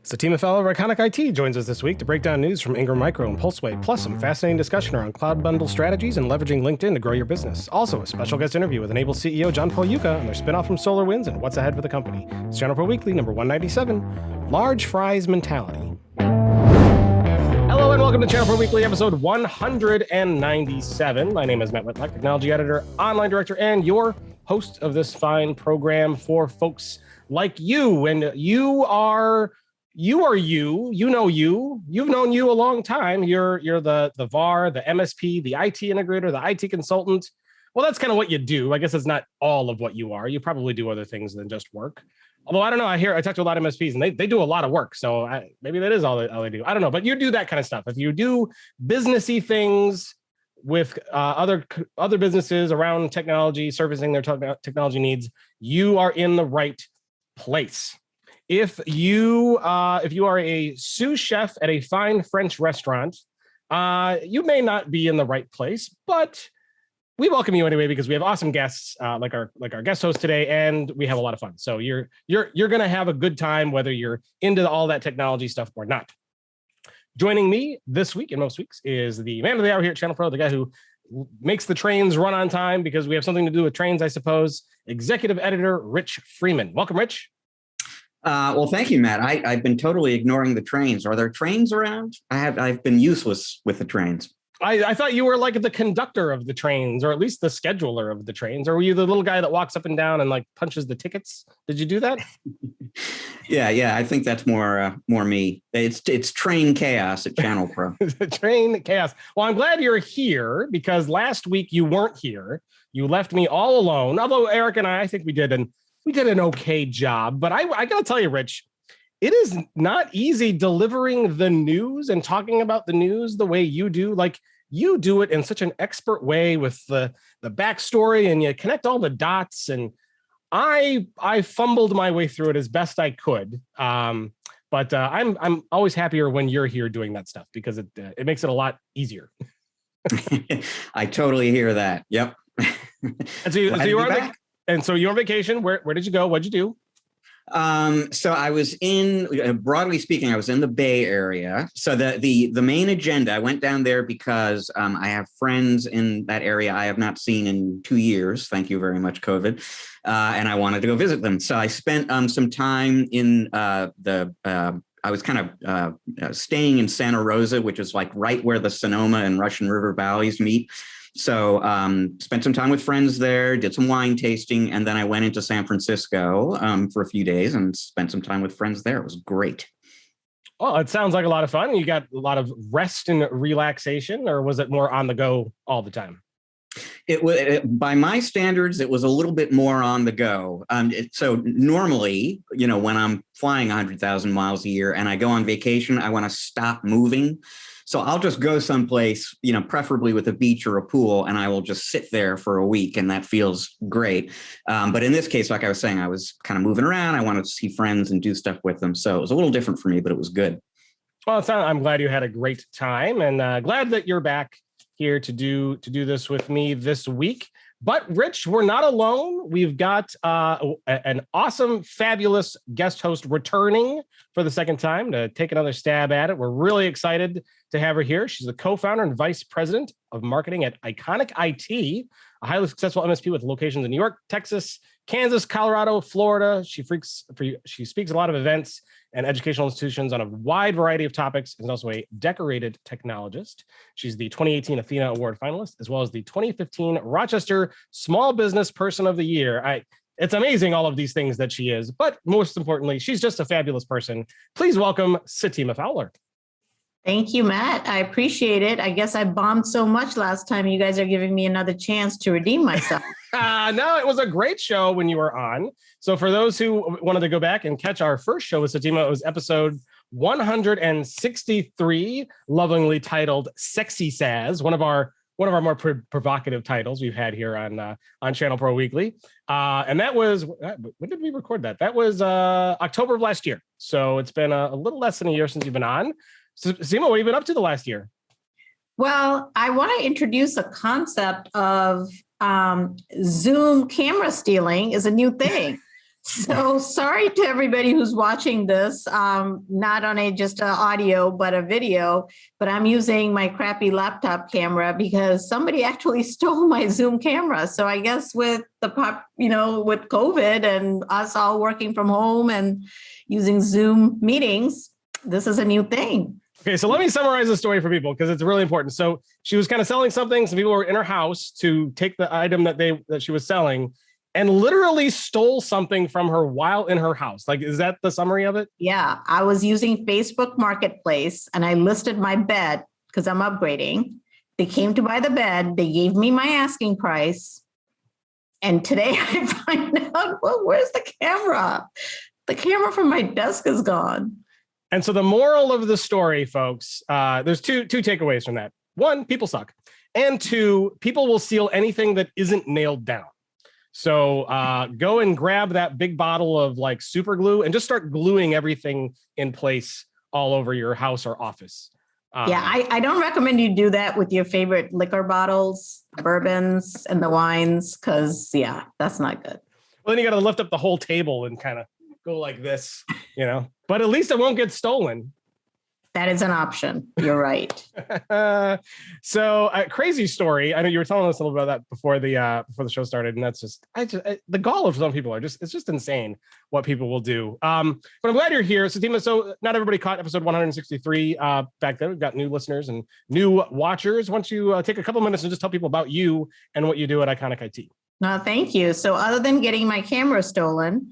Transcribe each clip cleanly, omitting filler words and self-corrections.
Satima fellow Reconnect IT joins us this week to break down news from Ingram Micro and Pulseway, plus some fascinating discussion around cloud bundle strategies and leveraging LinkedIn to grow your business. Also, a special guest interview with Enable CEO John Pagliuca on their spinoff from SolarWinds and what's ahead for the company. It's ChannelPro Weekly, number 197, Large Fries Mentality. Hello and welcome to ChannelPro Weekly, episode 197. My name is Matt Whitlock, technology editor, online director, and your host of this fine program for folks like you. And you know you. You've known you a long time. You're the VAR, the MSP, the IT integrator, the IT consultant. Well, that's kind of what you do. I guess it's not all of what you are. You probably do other things than just work. Although I don't know, I talk to a lot of MSPs and they do a lot of work. So maybe that is all they do. I don't know, but you do that kind of stuff. If you do businessy things with other businesses around technology, servicing their technology needs, you are in the right place. If you are a sous chef at a fine French restaurant, you may not be in the right place, but we welcome you anyway because we have awesome guests like our guest host today, and we have a lot of fun. So you're gonna have a good time whether you're into all that technology stuff or not. Joining me this week and most weeks is the man of the hour here at ChannelPro, the guy who makes the trains run on time because we have something to do with trains, I suppose. Executive editor Rich Freeman. Welcome, Rich. Well, thank you, Matt. I've been totally ignoring the trains. Are there trains around? I've been useless with the trains. I thought you were like the conductor of the trains, or at least the scheduler of the trains. Or were you the little guy that walks up and down and like punches the tickets? Did you do that? Yeah. I think that's more me. It's train chaos at ChannelPro. Train chaos. Well, I'm glad you're here because last week you weren't here. You left me all alone. Although Eric and I think we did an okay job. But I got to tell you, Rich, it is not easy delivering the news and talking about the news the way you do. Like, you do it in such an expert way with the backstory, and you connect all the dots. And I fumbled my way through it as best I could. But I'm always happier when you're here doing that stuff because it makes it a lot easier. I totally hear that. Yep. And so you're on vacation. Where did you go? What'd you do? So I was broadly speaking, I was in the Bay Area. So the main agenda, I went down there because I have friends in that area I have not seen in 2 years. Thank you very much, COVID. And I wanted to go visit them. So I spent some time in I was kind of staying in Santa Rosa, which is like right where the Sonoma and Russian River valleys meet. So spent some time with friends there, did some wine tasting, and then I went into San Francisco for a few days and spent some time with friends there. It was great. Well, it sounds like a lot of fun. You got a lot of rest and relaxation, or was it more on the go all the time? By my standards, it was a little bit more on the go. So normally, when I'm flying 100,000 miles a year and I go on vacation, I want to stop moving. So I'll just go someplace, preferably with a beach or a pool, and I will just sit there for a week, and that feels great. But in this case, like I was saying, I was kind of moving around. I wanted to see friends and do stuff with them. So it was a little different for me, but it was good. Well, I'm glad you had a great time, and glad that you're back here to do this with me this week. But Rich, we're not alone. We've got an awesome, fabulous guest host returning for the second time to take another stab at it. We're really excited to have her here. She's the co-founder and vice president of marketing at Iconic IT, a highly successful MSP with locations in New York, Texas, Kansas, Colorado, Florida. She speaks a lot of events and educational institutions on a wide variety of topics, and is also a decorated technologist. She's the 2018 Athena Award finalist, as well as the 2015 Rochester Small Business Person of the Year. It's amazing all of these things that she is, but most importantly, she's just a fabulous person. Please welcome Satima Fowler. Thank you, Matt. I appreciate it. I guess I bombed so much last time. You guys are giving me another chance to redeem myself. No, it was a great show when you were on. So for those who wanted to go back and catch our first show with Satima, it was episode 163, lovingly titled Sexy Saz, one of our more provocative titles we've had here on ChannelPro Weekly. And that was, when did we record that? That was October of last year. So it's been a little less than a year since you've been on. So, Satima, what have you been up to the last year? Well, I want to introduce a concept of Zoom camera stealing is a new thing. So sorry to everybody who's watching this, not on just an audio, but a video, but I'm using my crappy laptop camera because somebody actually stole my Zoom camera. So I guess with with COVID and us all working from home and using Zoom meetings, this is a new thing. Okay, so let me summarize the story for people because it's really important. So she was kind of selling something. Some people were in her house to take the item that she was selling and literally stole something from her while in her house. Like, is that the summary of it? Yeah, I was using Facebook Marketplace and I listed my bed because I'm upgrading. They came to buy the bed. They gave me my asking price. And today I find out, well, where's the camera? The camera from my desk is gone. And so the moral of the story, folks, there's two takeaways from that. One, people suck. And two, people will steal anything that isn't nailed down. So go and grab that big bottle of like super glue and just start gluing everything in place all over your house or office. Yeah, I don't recommend you do that with your favorite liquor bottles, bourbons, and the wines, because, yeah, that's not good. Well, then you got to lift up the whole table and kind of go like this, but at least it won't get stolen. That is an option. You're right. So crazy story. I know you were telling us a little bit about that before the show started, and that's just the gall of some people it's just insane what people will do. But I'm glad you're here, Satima. So not everybody caught episode 163 back then. We've got new listeners and new watchers. Why don't you take a couple minutes and just tell people about you and what you do at Iconic IT? No, thank you. So other than getting my camera stolen,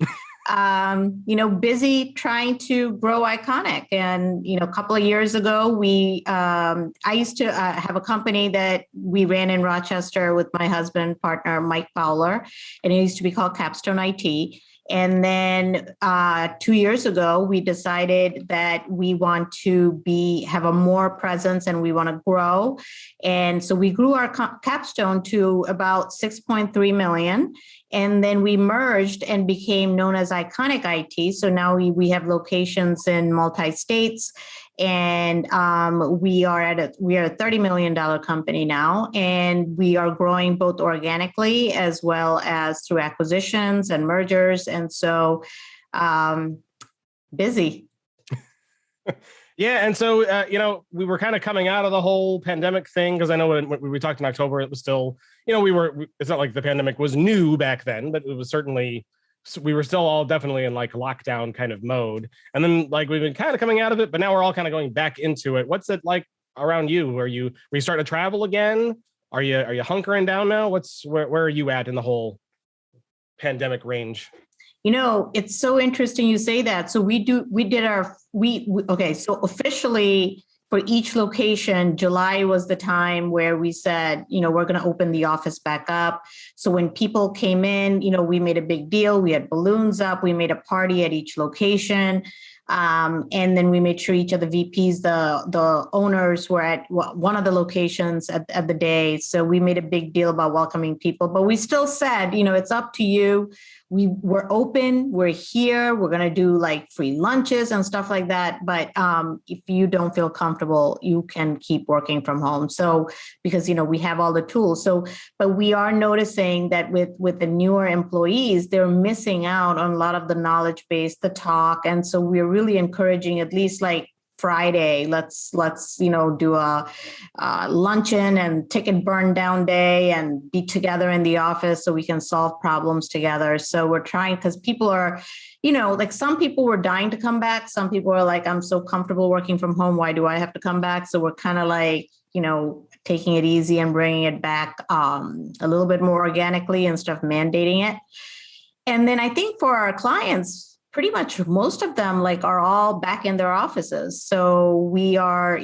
busy trying to grow Iconic. And, a couple of years ago, I used to have a company that we ran in Rochester with my husband, partner, Mike Fowler, and it used to be called Capstone IT. And then 2 years ago, we decided that we want to have a more presence and we want to grow. And so we grew our Capstone to about 6.3 million. And then we merged and became known as Iconic IT. So now we have locations in multi-states, and we are a $30 million company now, and we are growing both organically as well as through acquisitions and mergers. And so busy. Yeah. And so, we were kind of coming out of the whole pandemic thing, because I know when we talked in October, it was still, it's not like the pandemic was new back then, but it was certainly, we were still all definitely in like lockdown kind of mode. And then like we've been kind of coming out of it, but now we're all kind of going back into it. What's it like around you? Are you starting to travel again? Are you hunkering down now? Where are you at in the whole pandemic range? It's so interesting you say that. So so officially for each location, July was the time where we said, we're going to open the office back up. So when people came in, we made a big deal. We had balloons up. We made a party at each location. And then we made sure each of the VPs, the owners were at one of the locations at the day. So we made a big deal about welcoming people, but we still said, it's up to you. We're open, we're here, we're going to do like free lunches and stuff like that. But if you don't feel comfortable, you can keep working from home. So, because, we have all the tools. So, but we are noticing that with the newer employees, they're missing out on a lot of the knowledge base, the talk. And so we're really encouraging at least like Friday, let's do a luncheon and ticket burn down day and be together in the office so we can solve problems together. So we're trying, because people are, like some people were dying to come back. Some people are like, I'm so comfortable working from home. Why do I have to come back? So we're kind of like, taking it easy and bringing it back a little bit more organically instead of mandating it. And then I think for our clients, pretty much most of them are all back in their offices. So we are,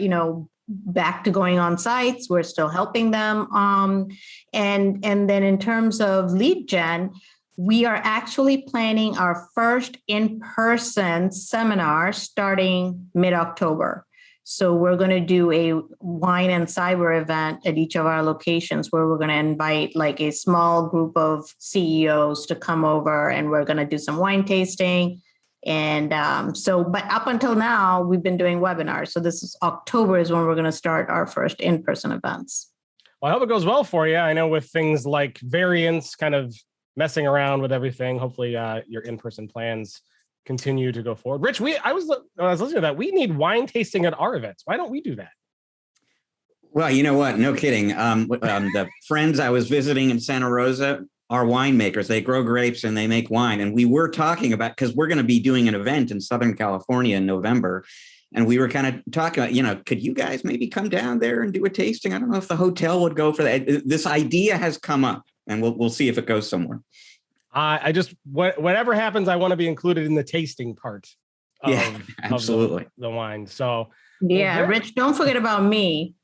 back to going on sites. We're still helping them. And then in terms of lead gen, we are actually planning our first in-person seminar starting mid-October. So we're going to do a wine and cyber event at each of our locations where we're going to invite like a small group of CEOs to come over, and we're going to do some wine tasting. And but up until now, we've been doing webinars. So this is October is when we're going to start our first in-person events. Well, I hope it goes well for you. I know with things like variants kind of messing around with everything. Hopefully your in-person plans continue to go forward. Rich, when I was listening to that, we need wine tasting at our events. Why don't we do that? Well, you know what? No kidding. The friends I was visiting in Santa Rosa are winemakers. They grow grapes and they make wine. And we were talking about, because we're going to be doing an event in Southern California in November. And we were kind of talking about, could you guys maybe come down there and do a tasting? I don't know if the hotel would go for that. This idea has come up, and we'll see if it goes somewhere. I just, whatever happens, I want to be included in the tasting part. Absolutely. Of the wine. So yeah, Rich, don't forget about me.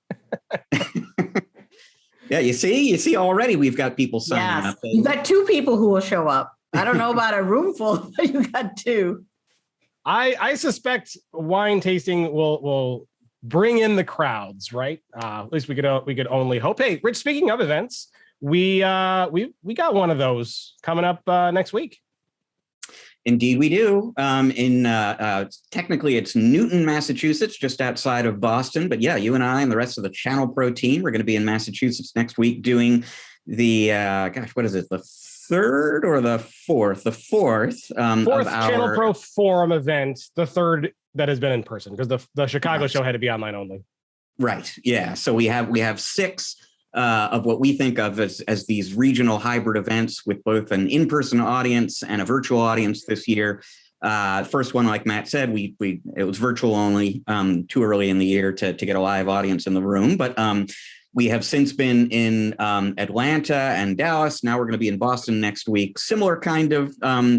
Yeah, you see already we've got people signing up. You got 2 people who will show up. I don't know about a room full, but you got 2. I suspect wine tasting will bring in the crowds, right? At least we could only hope. Hey, Rich, speaking of events, we got one of those coming up next week. Indeed, we do. Technically, it's Newton, Massachusetts, just outside of Boston. But yeah, you and I and the rest of the ChannelPro team are going to be in Massachusetts next week doing the what is it? The third or the fourth? The fourth of our ChannelPro Forum event. The third that has been in person, because the Chicago show had to be online only. Right. Yeah. So we have 6 of what we think of as these regional hybrid events with both an in-person audience and a virtual audience this year. First one, like Matt said, it was virtual only, too early in the year to get a live audience in the room. But we have since been in Atlanta and Dallas. Now we're going to be in Boston next week. Similar kind of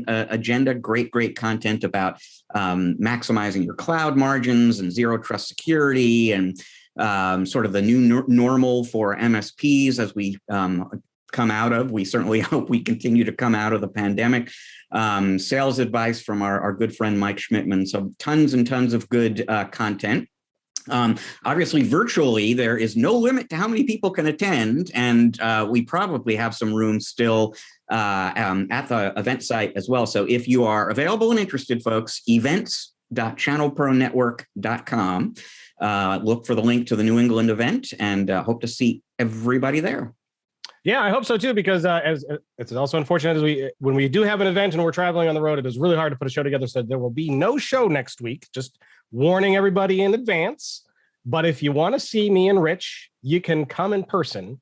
agenda, great content about maximizing your cloud margins and zero trust security and sort of the new normal for MSPs as we come out of. We certainly hope we continue to come out of the pandemic. Sales advice from our good friend Mike Schmidtman. So tons and tons of good content. Obviously, virtually, there is no limit to how many people can attend, and we probably have some room still at the event site as well. So if you are available and interested, folks, events.channelpronetwork.com. Look for the link to the New England event, and hope to see everybody there. Yeah, I hope so too, because as it's also unfortunate when we do have an event and we're traveling on the road, it is really hard to put a show together. So there will be no show next week. Just warning everybody in advance. But if you want to see me and Rich, you can come in person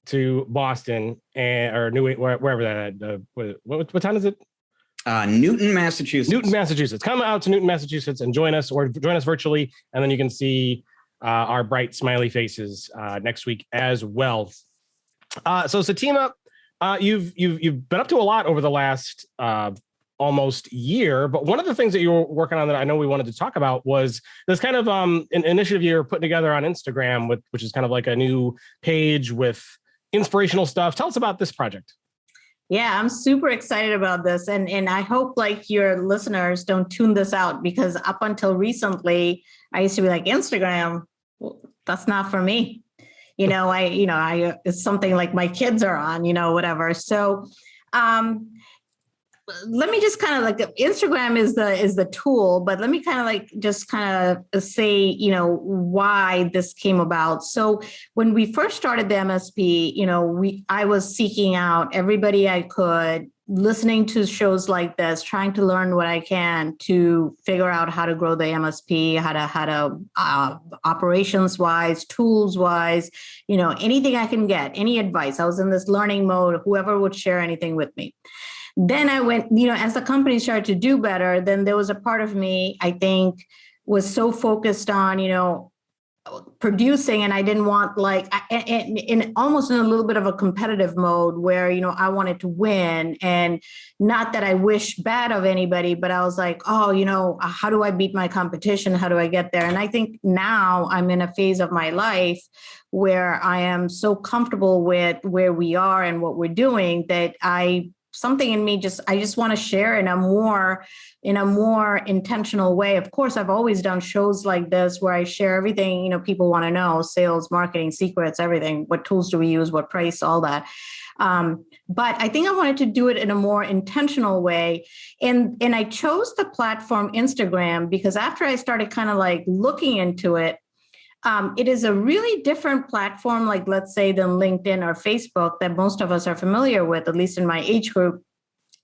to Boston or wherever that. What time is it? Newton, Massachusetts. Newton, Massachusetts. Come out to Newton, Massachusetts, and join us, or join us virtually, and then you can see our bright, smiley faces next week as well. So Satima, you've been up to a lot over the last almost year, but one of the things that you were working on that I know we wanted to talk about was this kind of an initiative you're putting together on Instagram, which is kind of like a new page with inspirational stuff. Tell us about this project. Yeah, I'm super excited about this. And I hope like your listeners don't tune this out, because up until recently, I used to be like, Instagram, well, that's not for me. It's something like my kids are on, whatever. So let me just kind of like, Instagram is the tool, but let me kind of like just kind of say, why this came about. So when we first started the MSP, I was seeking out everybody I could, listening to shows like this, trying to learn what I can to figure out how to grow the MSP, how to operations wise, tools wise, anything I can get, any advice. I was in this learning mode, whoever would share anything with me. Then I went, as the company started to do better, then there was a part of me, I think, was so focused on, producing, and I didn't want in almost in a little bit of a competitive mode where, I wanted to win, and not that I wish bad of anybody, but I was like, oh, how do I beat my competition? How do I get there? And I think now I'm in a phase of my life where I am so comfortable with where we are and what we're doing that something in me I just want to share in a more intentional way. Of course, I've always done shows like this where I share everything, people want to know: sales, marketing, secrets, everything. What tools do we use? What price? All that. But I think I wanted to do it in a more intentional way. And I chose the platform Instagram because after I started kind of like looking into it, It is a really different platform, like let's say than LinkedIn or Facebook that most of us are familiar with, at least in my age group.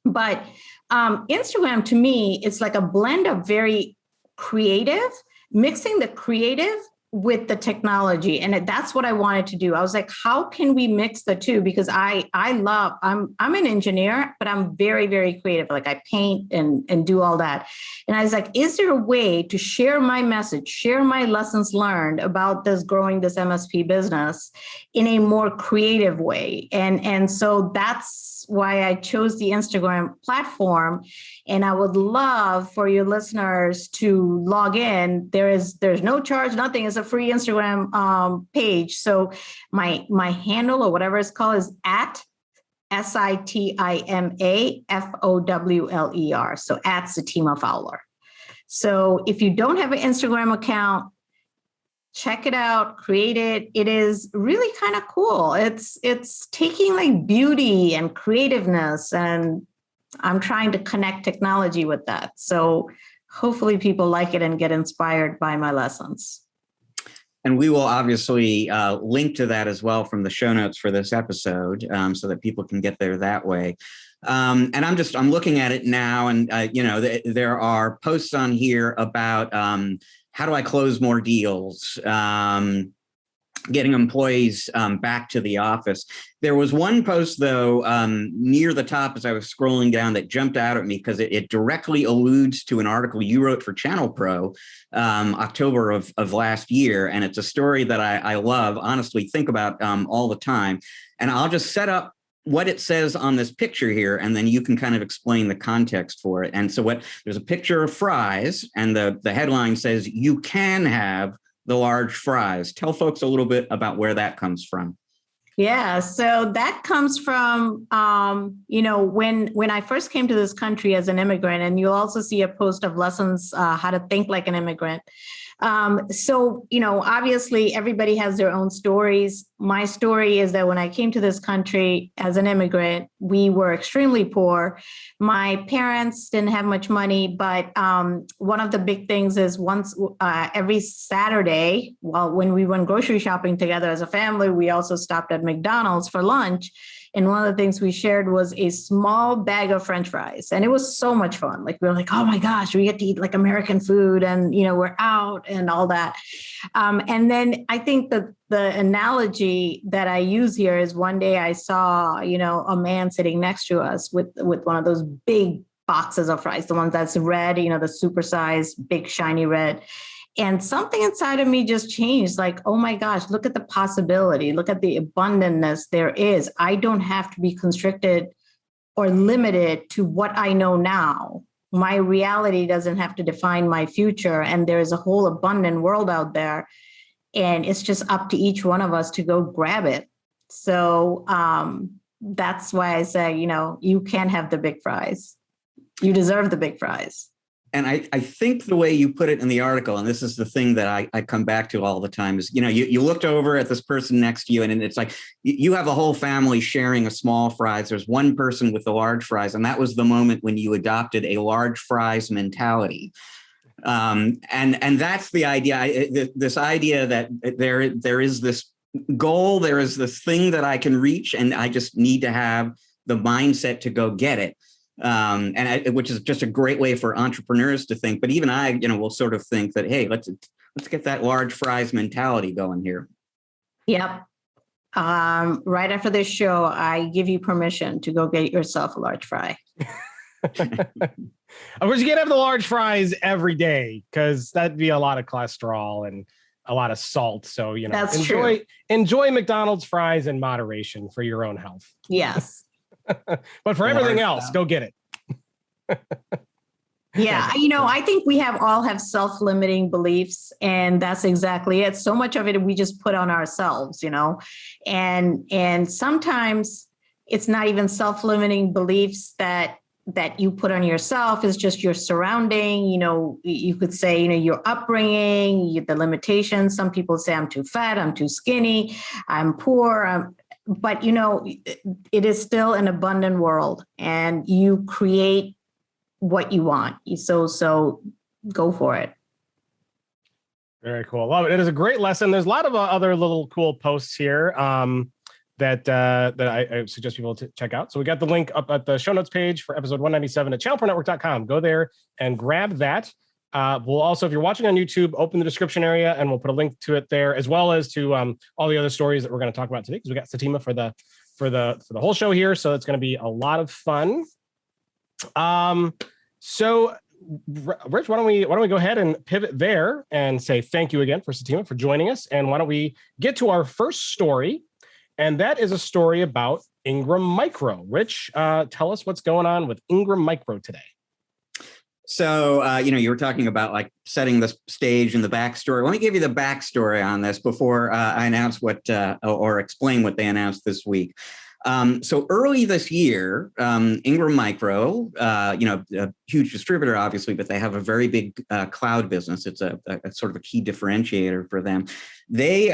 But Instagram, to me, it's like a blend of very creative, mixing the creative with the technology. And that's what I wanted to do. I was like, how can we mix the two? Because I'm an engineer, but I'm very, very creative. Like I paint and do all that. And I was like, is there a way to share my message, share my lessons learned about this growing this MSP business in a more creative way? And so that's why I chose the Instagram platform. And I would love for your listeners to log in. There's no charge, nothing. It's a free Instagram page. So my handle or whatever it's called is at SITIMAFOWLER. So at Satima Fowler. So if you don't have an Instagram account, check it out, create it. It is really kind of cool. It's taking like beauty and creativeness, and I'm trying to connect technology with that. So hopefully people like it and get inspired by my lessons. And we will obviously link to that as well from the show notes for this episode, so that people can get there that way. And I'm looking at it now, and there are posts on here about how do I close more deals, getting employees back to the office. There was one post, though, near the top as I was scrolling down that jumped out at me because it directly alludes to an article you wrote for ChannelPro October of last year. And it's a story that I love, honestly, think about all the time. And I'll just set up what it says on this picture here, and then you can kind of explain the context for it. And so there's a picture of fries, and the headline says, "You can have the large fries." Tell folks a little bit about where that comes from. Yeah, so that comes from, when I first came to this country as an immigrant, and you'll also see a post of lessons, how to think like an immigrant. Obviously everybody has their own stories. My story is that when I came to this country as an immigrant, we were extremely poor. My parents didn't have much money, but one of the big things is once every Saturday, when we went grocery shopping together as a family, we also stopped at McDonald's for lunch. And one of the things we shared was a small bag of French fries. And it was so much fun. Like, we were like, oh my gosh, we get to eat like American food, and, we're out and all that. And then I think that the analogy that I use here is one day I saw, a man sitting next to us with one of those big boxes of fries, the ones that's red, the supersized, big, shiny red. And something inside of me just changed, like, oh my gosh, look at the possibility, look at the abundantness there is. I don't have to be constricted or limited to what I know now. My reality doesn't have to define my future. And there is a whole abundant world out there. And it's just up to each one of us to go grab it. So that's why I say, you can have the big fries. You deserve the big fries. And I think the way you put it in the article, and this is the thing that I come back to all the time, is, you looked over at this person next to you, and it's like you have a whole family sharing a small fries. There's one person with the large fries. And that was the moment when you adopted a large fries mentality. And that's the idea, this idea that there is this goal, there is this thing that I can reach, and I just need to have the mindset to go get it. Which is just a great way for entrepreneurs to think. But even I, will sort of think that, hey, let's get that large fries mentality going here. Yep. Right after this show, I give you permission to go get yourself a large fry. Of course, you can't have the large fries every day, because that'd be a lot of cholesterol and a lot of salt. So, That's enjoy McDonald's fries in moderation for your own health. Yes. But for everything else, go get it. Yeah. I think we all have self-limiting beliefs, and that's exactly it. So much of it we just put on ourselves, and sometimes it's not even self-limiting beliefs that you put on yourself. Is just your surrounding, you could say, your upbringing, the limitations. Some people say I'm too fat, I'm too skinny, I'm poor, but it is still an abundant world, and you create what you want. So go for it. Very cool. Love it. It is a great lesson. There's a lot of other little cool posts here that I suggest people to check out. So we got the link up at the show notes page for episode 197 at channelpronetwork.com. Go there and grab that. We'll also, if you're watching on YouTube, open the description area and we'll put a link to it there, as well as to all the other stories that we're going to talk about today, because we got Satima for the whole show here. So it's going to be a lot of fun. So Rich, why don't we go ahead and pivot there and say thank you again for Satima for joining us. And why don't we get to our first story? And that is a story about Ingram Micro. Rich, tell us what's going on with Ingram Micro today. So, you were talking about like setting the stage and the backstory. Let me give you the backstory on this before I announce or explain what they announced this week. So early this year, Ingram Micro, a huge distributor, obviously, but they have a very big cloud business. It's a sort of a key differentiator for them. They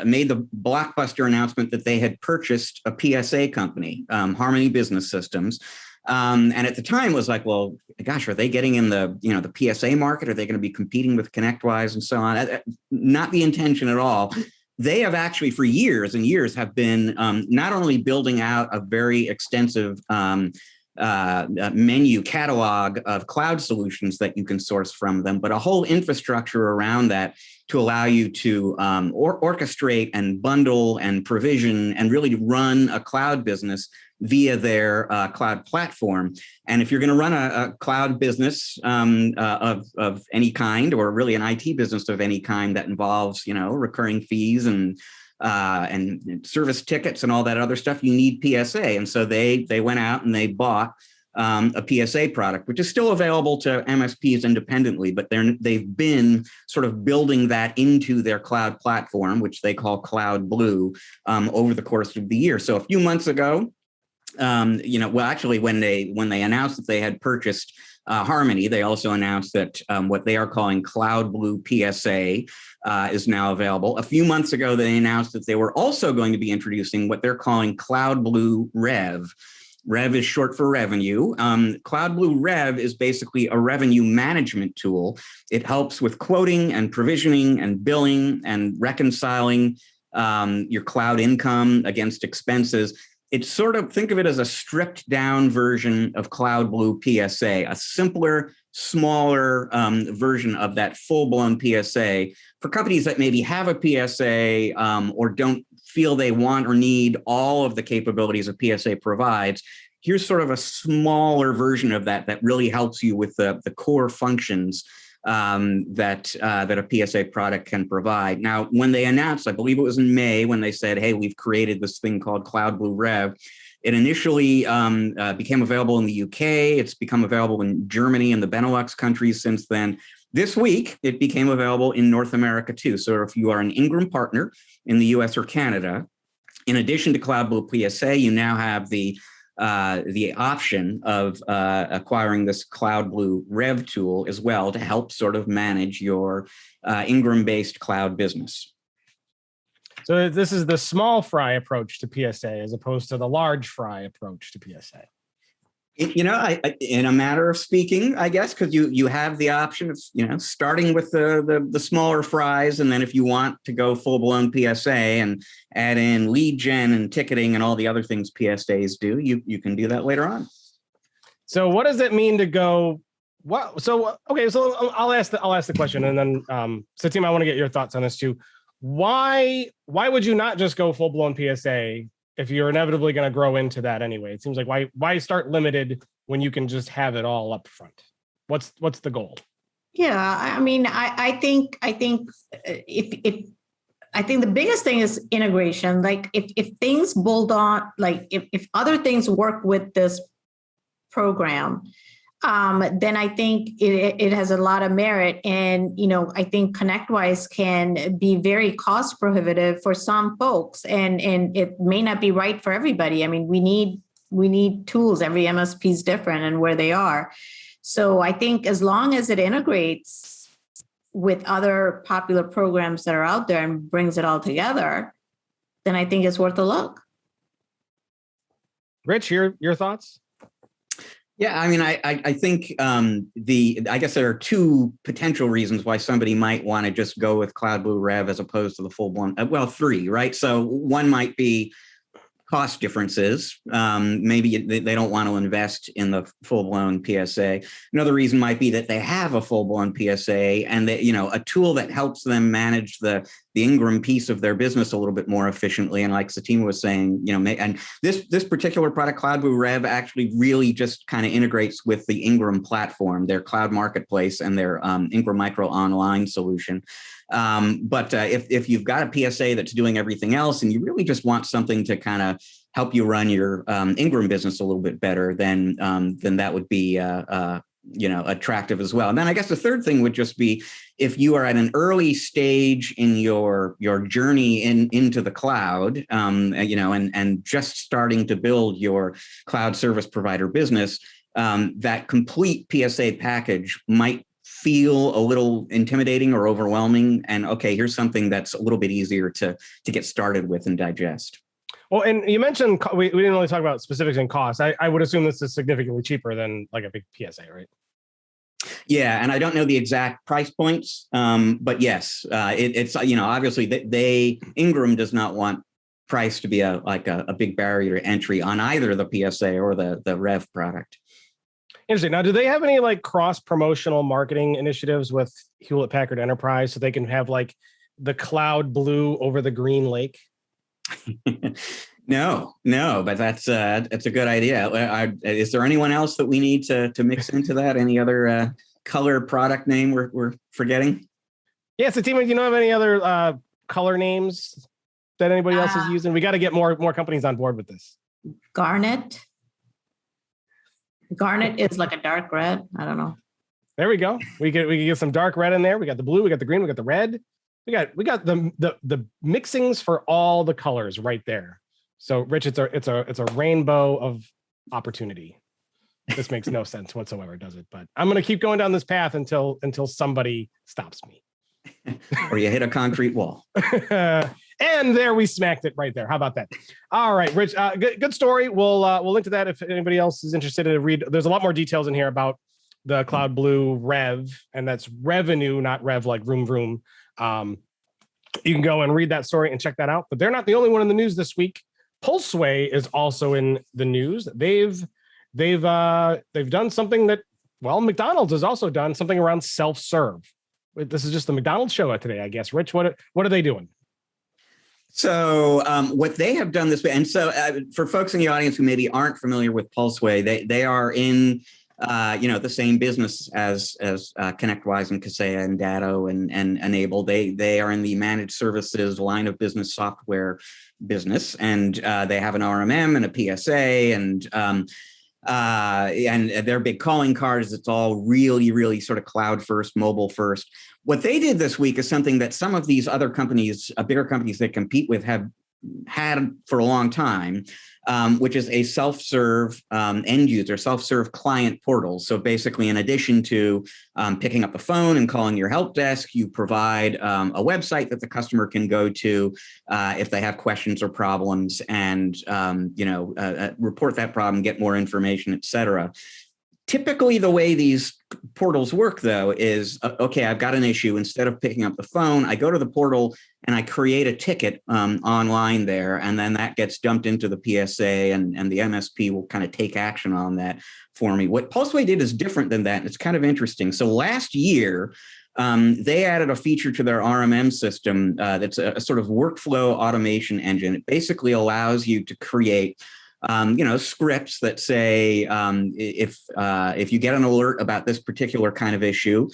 made the blockbuster announcement that they had purchased a PSA company, Harmony Business Systems. And at the time it was like, well, gosh, are they getting in the PSA market? Are they going to be competing with ConnectWise and so on? Not the intention at all. They have actually for years and years have been not only building out a very extensive menu catalog of cloud solutions that you can source from them, but a whole infrastructure around that to allow you to orchestrate and bundle and provision and really run a cloud business via their cloud platform. And if you're going to run a cloud business of any kind, or really an IT business of any kind that involves, recurring fees and service tickets and all that other stuff, you need PSA. And so they went out and they bought a PSA product, which is still available to MSPs independently, but they've been sort of building that into their cloud platform, which they call Cloud Blue, over the course of the year. So a few months ago, actually, when they announced that they had purchased Harmony, they also announced that what they are calling Cloud Blue PSA is now available. A few months ago, they announced that they were also going to be introducing what they're calling Cloud Blue Rev. Rev is short for revenue. Cloud Blue Rev is basically a revenue management tool. It helps with quoting and provisioning and billing and reconciling your cloud income against expenses. It's sort of, think of it as a stripped down version of Cloud Blue PSA, a simpler, smaller version of that full-blown PSA for companies that maybe have a PSA or don't feel they want or need all of the capabilities a PSA provides. Here's sort of a smaller version of that really helps you with the core functions that a PSA product can provide. Now, when they announced, I believe it was in May, when they said, hey, we've created this thing called Cloud Blue Rev, it initially became available in the UK. It's become available in Germany and the Benelux countries since then. This week, it became available in North America too. So if you are an Ingram partner in the US or Canada, in addition to Cloud Blue PSA, you now have the option of acquiring this Cloud Blue Rev tool as well to help sort of manage your Ingram-based cloud business. So this is the small fry approach to PSA as opposed to the large fry approach to PSA. In a matter of speaking, I guess, because you have the option of, starting with the smaller fries. And then if you want to go full blown PSA and add in lead gen and ticketing and all the other things PSAs do, you can do that later on. So what does it mean to go? So I'll ask the question, and then Satima, I want to get your thoughts on this too. Why would you not just go full blown PSA if you're inevitably going to grow into that anyway? It seems like why start limited when you can just have it all up front? What's the goal? Yeah, I mean, I think the biggest thing is integration. Like if things bolt on, like if other things work with this program, then I think it has a lot of merit. And, I think ConnectWise can be very cost prohibitive for some folks, and it may not be right for everybody. I mean, we need tools. Every MSP is different and where they are. So I think as long as it integrates with other popular programs that are out there and brings it all together, then I think it's worth a look. Rich, your thoughts? Yeah, I mean, I think I guess there are two potential reasons why somebody might want to just go with Cloud Blue Rev as opposed to the full blown. Well, three, right? So one might be cost differences. Maybe they don't want to invest in the full-blown PSA. Another reason might be that they have a full-blown PSA and they, a tool that helps them manage the Ingram piece of their business a little bit more efficiently. And like Satima was saying, and this particular product, Cloud Blue Rev, actually really just kind of integrates with the Ingram platform, their cloud marketplace, and their Ingram Micro online solution. But if you've got a PSA that's doing everything else and you really just want something to kind of help you run your Ingram business a little bit better, then that would be attractive as well. And then I guess the third thing would just be if you are at an early stage in your journey into the cloud, and just starting to build your cloud service provider business, that complete PSA package might feel a little intimidating or overwhelming. And okay, here's something that's a little bit easier to get started with and digest. Well, and you mentioned we didn't really talk about specifics and costs. I would assume this is significantly cheaper than like a big PSA, right? Yeah, and I don't know the exact price points, but yes, it's obviously Ingram does not want price to be a big barrier to entry on either the PSA or the Rev product. Interesting. Now, do they have any like cross promotional marketing initiatives with Hewlett Packard Enterprise so they can have like the cloud blue over the green lake? No, but that's a good idea. Is there anyone else that we need to mix into that? Any other color product name we're forgetting? Yeah, Satima, do you know of any other color names that anybody else is using? We got to get more companies on board with this. Garnet. Garnet is like a dark red. I don't know. There we go. We can get some dark red in there. We got the blue, we got the green, we got the red. We got the mixings for all the colors right there. So Rich, it's a rainbow of opportunity. This makes no sense whatsoever, does it? But I'm gonna keep going down this path until somebody stops me. Or you hit a concrete wall. And there we smacked it right there. How about that? All right, Rich, good story. We'll link to that if anybody else is interested to read. There's a lot more details in here about the Cloud Blue Rev, and that's revenue, not Rev like vroom vroom. You can go and read that story and check that out. But they're not the only one in the news this week. Pulseway is also in the news. They've done something that, well, McDonald's has also done something around self-serve. This is just the McDonald's show today, I guess. Rich, what are they doing? So what they have done this way, and so for folks in the audience who maybe aren't familiar with Pulseway, they are in the same business as ConnectWise and Kaseya and Datto and Enable. They are in the managed services line of business software business, and they have an RMM and a PSA and their big calling cards. It's all really, really sort of cloud first, mobile first. What they did this week is something that some of these other companies, bigger companies they compete with, have had for a long time, which is a self-serve end user, self-serve client portal. So basically, in addition to picking up the phone and calling your help desk, you provide a website that the customer can go to if they have questions or problems, and report that problem, get more information, et cetera. Typically, the way these portals work, though, is, okay, I've got an issue. Instead of picking up the phone, I go to the portal and I create a ticket online there, and then that gets dumped into the PSA, and the MSP will kind of take action on that for me. What Pulseway did is different than that. It's kind of interesting. So last year, they added a feature to their RMM system that's a sort of workflow automation engine. It basically allows you to create scripts that say, if you get an alert about this particular kind of issue,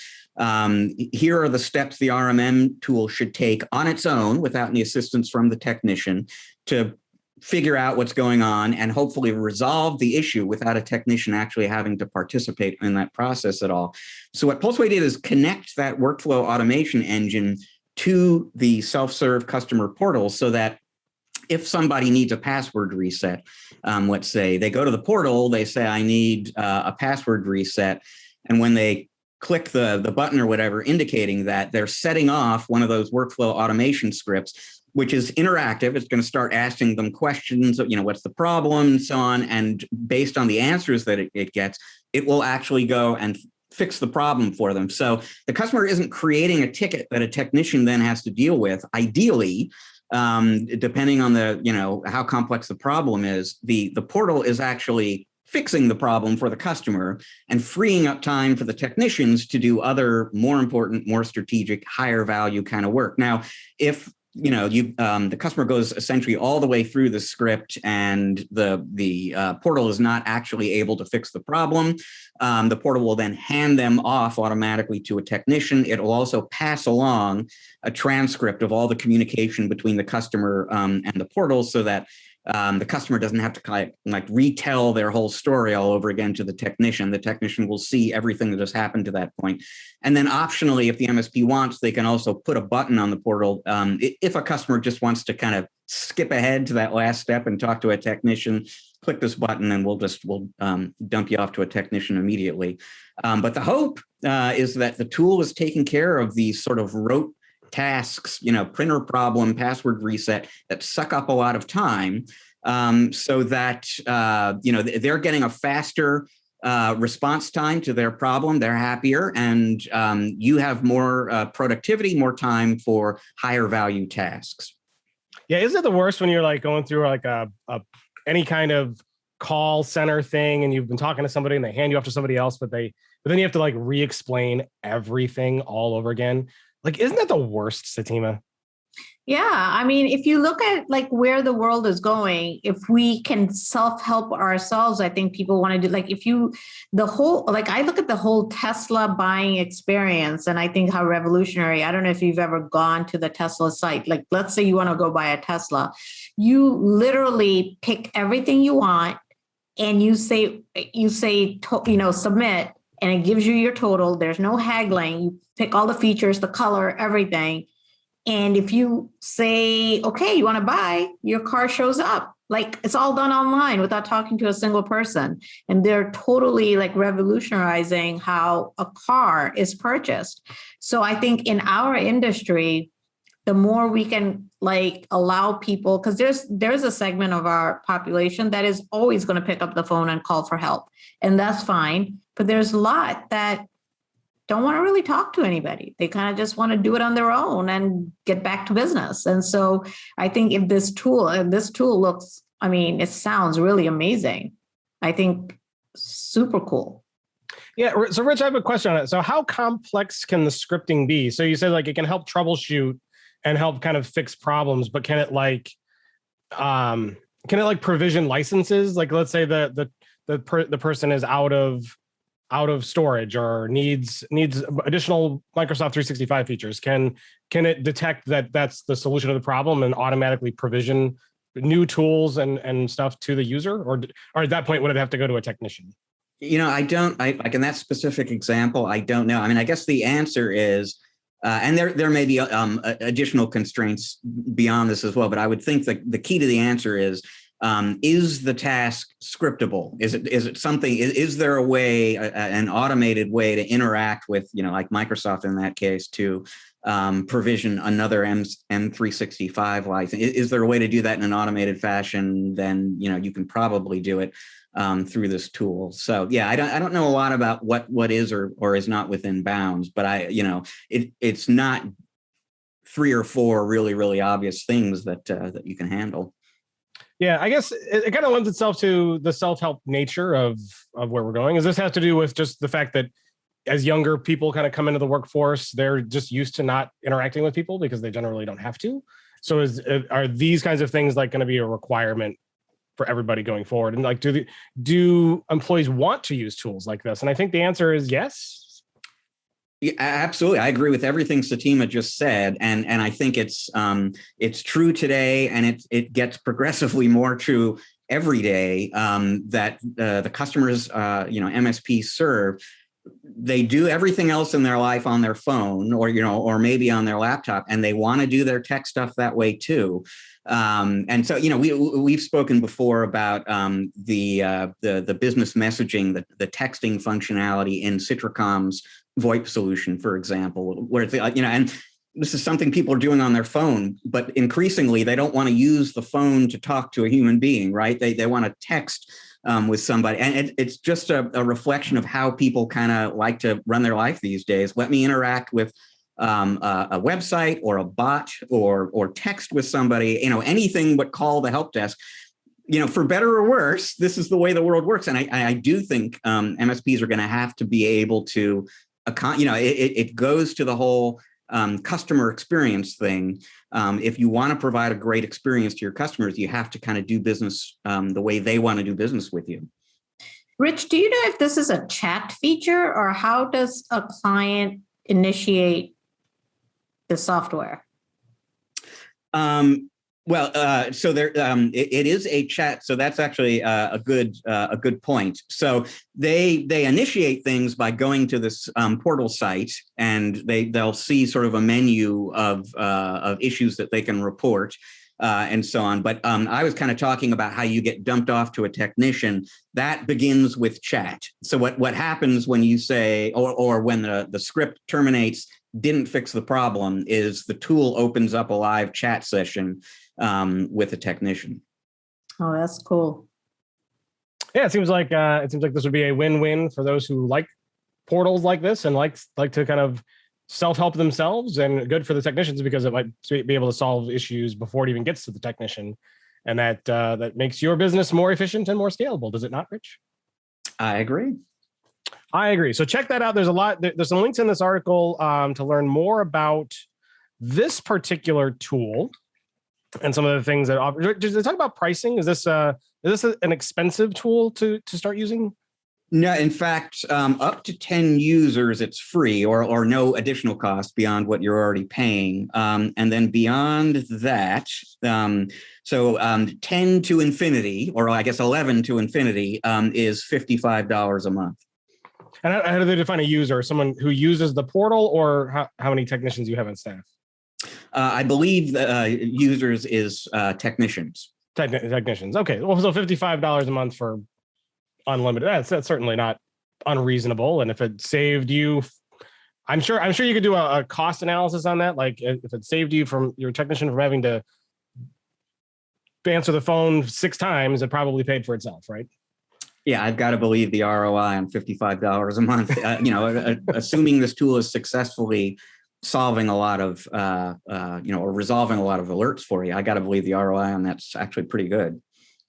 here are the steps the RMM tool should take on its own without any assistance from the technician to figure out what's going on and hopefully resolve the issue without a technician actually having to participate in that process at all. So what Pulseway did is connect that workflow automation engine to the self-serve customer portal so that if somebody needs a password reset, let's say they go to the portal, they say, I need a password reset. And when they click the button or whatever, indicating that, they're setting off one of those workflow automation scripts which is interactive. It's going to start asking them questions of, what's the problem and so on. And based on the answers that it gets, it will actually go and fix the problem for them. So the customer isn't creating a ticket that a technician then has to deal with. Ideally, depending on how complex the problem is, the portal is actually fixing the problem for the customer and freeing up time for the technicians to do other more important, more strategic, higher value kind of work. Now, if the customer goes essentially all the way through the script and the portal is not actually able to fix the problem, the portal will then hand them off automatically to a technician. It will also pass along a transcript of all the communication between the customer and the portal, so that the customer doesn't have to retell their whole story all over again to the technician. The technician will see everything that has happened to that point. And then optionally, if the MSP wants, they can also put a button on the portal. If a customer just wants to kind of skip ahead to that last step and talk to a technician, click this button and we'll dump you off to a technician immediately. But the hope is that the tool is taking care of these sort of rote tasks, printer problem, password reset, that suck up a lot of time, so that they're getting a faster response time to their problem. They're happier, and you have more productivity, more time for higher value tasks. Yeah, isn't it the worst when you're going through any kind of call center thing, and you've been talking to somebody and they hand you off to somebody else, but then you have to re-explain everything all over again. Isn't that the worst, Satima? Yeah. I mean, if you look at where the world is going, if we can self-help ourselves, I think people want to do I look at the whole Tesla buying experience, and I think how revolutionary. I don't know if you've ever gone to the Tesla site. Let's say you want to go buy a Tesla. You literally pick everything you want and you say, submit, and it gives you your total. There's no haggling. You pick all the features, the color, everything. And if you say, okay, you want to buy, your car shows up. It's all done online without talking to a single person. And they're totally revolutionizing how a car is purchased. So I think in our industry, the more we can allow people, because there's a segment of our population that is always going to pick up the phone and call for help. And that's fine. But there's a lot that don't want to really talk to anybody. They kind of just want to do it on their own and get back to business. And so I think if this tool looks, it sounds really amazing. I think super cool. Yeah. So Rich, I have a question on it. So how complex can the scripting be? So you said it can help troubleshoot and help kind of fix problems, but can it provision licenses? Let's say the person is out of storage or needs additional Microsoft 365 features. Can it detect that that's the solution to the problem and automatically provision new tools and stuff to the user? Or at that point, would it have to go to a technician? In that specific example, I don't know. I guess the answer is, and there may be additional constraints beyond this as well, but I would think that the key to the answer is the task scriptable? Is it something? Is there a way, an automated way to interact with, like Microsoft in that case, to provision another M365 license? Is there a way to do that in an automated fashion? Then you can probably do it through this tool. So yeah, I don't know a lot about what is or is not within bounds, but it's not 3 or 4 really, really obvious things that you can handle. Yeah, I guess it kind of lends itself to the self-help nature of where we're going. Is this has to do with just the fact that as younger people kind of come into the workforce, they're just used to not interacting with people because they generally don't have to. So are these kinds of things going to be a requirement for everybody going forward? And do employees want to use tools like this? And I think the answer is yes. Yeah, absolutely. I agree with everything Satima just said. And I think it's true today, and it gets progressively more true every day, that the customers, MSPs serve, they do everything else in their life on their phone or maybe on their laptop, and they want to do their tech stuff that way too. And so, we've spoken before about the business messaging, the texting functionality in Citricom's VoIP solution, for example, where it's and this is something people are doing on their phone, but increasingly they don't want to use the phone to talk to a human being, right? They want to text with somebody. And it's just a reflection of how people kind of like to run their life these days. Let me interact with a website or a bot or text with somebody, anything but call the help desk. For better or worse, this is the way the world works. And I do think MSPs are going to have to be able to, it goes to the whole customer experience thing. If you want to provide a great experience to your customers, you have to kind of do business the way they want to do business with you. Rich, do you know if this is a chat feature or how does a client initiate the software? So there, it is a chat. So that's actually a good point. So they initiate things by going to this portal site, and they'll see sort of a menu of issues that they can report and so on. But I was kind of talking about how you get dumped off to a technician. That begins with chat. So what happens when you say or when the script terminates, didn't fix the problem, is the tool opens up a live chat session with a technician. Oh, that's cool. Yeah, it seems like this would be a win-win for those who like portals like this and like to kind of self-help themselves, and good for the technicians because it might be able to solve issues before it even gets to the technician, and that makes your business more efficient and more scalable. Does it not, Rich? I agree. So check that out. There's some links in this article to learn more about this particular tool and some of the things that. Did they talk about pricing? Is this an expensive tool to start using? No, in fact, up to 10 users, it's free or no additional cost beyond what you're already paying. And then beyond that, 10 to infinity, or I guess 11 to infinity, is $55 a month. And how do they define a user? Someone who uses the portal, or how many technicians you have on staff? I believe users is technicians. Technicians. Okay. Well, so $55 a month for unlimited. That's certainly not unreasonable. And if it saved you, I'm sure you could do a cost analysis on that. Like if it saved you from your technician from having to answer the phone 6 times, it probably paid for itself, right? Yeah, I've got to believe the ROI on $55 a month. Assuming this tool is successfully solving a lot of, or resolving a lot of alerts for you, I got to believe the ROI on that's actually pretty good.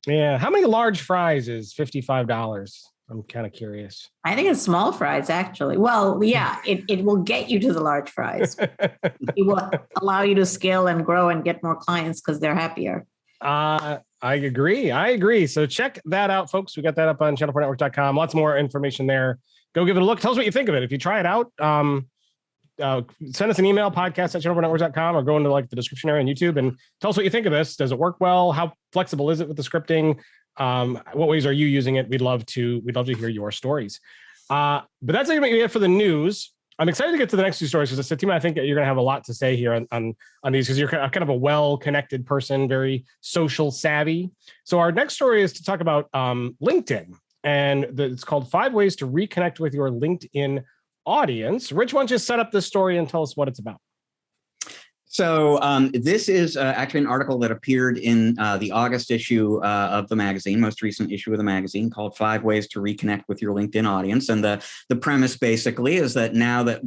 Yeah. How many large fries is $55? I'm kind of curious. I think it's small fries, actually. Well, yeah, it will get you to the large fries. It will allow you to scale and grow and get more clients because they're happier. I agree. So check that out, folks. We got that up on ChannelProNetwork.com. Lots more information there. Go give it a look. Tell us what you think of it. If you try it out, send us an email, podcast@ChannelProNetwork.com, or go into like the description area on YouTube and tell us what you think of this. Does it work well? How flexible is it with the scripting? What ways are you using it? We'd love to hear your stories. But that's it for the news. I'm excited to get to the next 2 stories because Satima, I think you're going to have a lot to say here on these because you're kind of a well-connected person, very social savvy. So our next story is to talk about LinkedIn, and it's called 5 Ways to Reconnect with Your LinkedIn Audience. Rich, why don't you set up this story and tell us what it's about? So this is actually an article that appeared in the August issue of the magazine, most recent issue of the magazine, called 5 Ways to Reconnect with Your LinkedIn Audience. And the premise basically is that now that,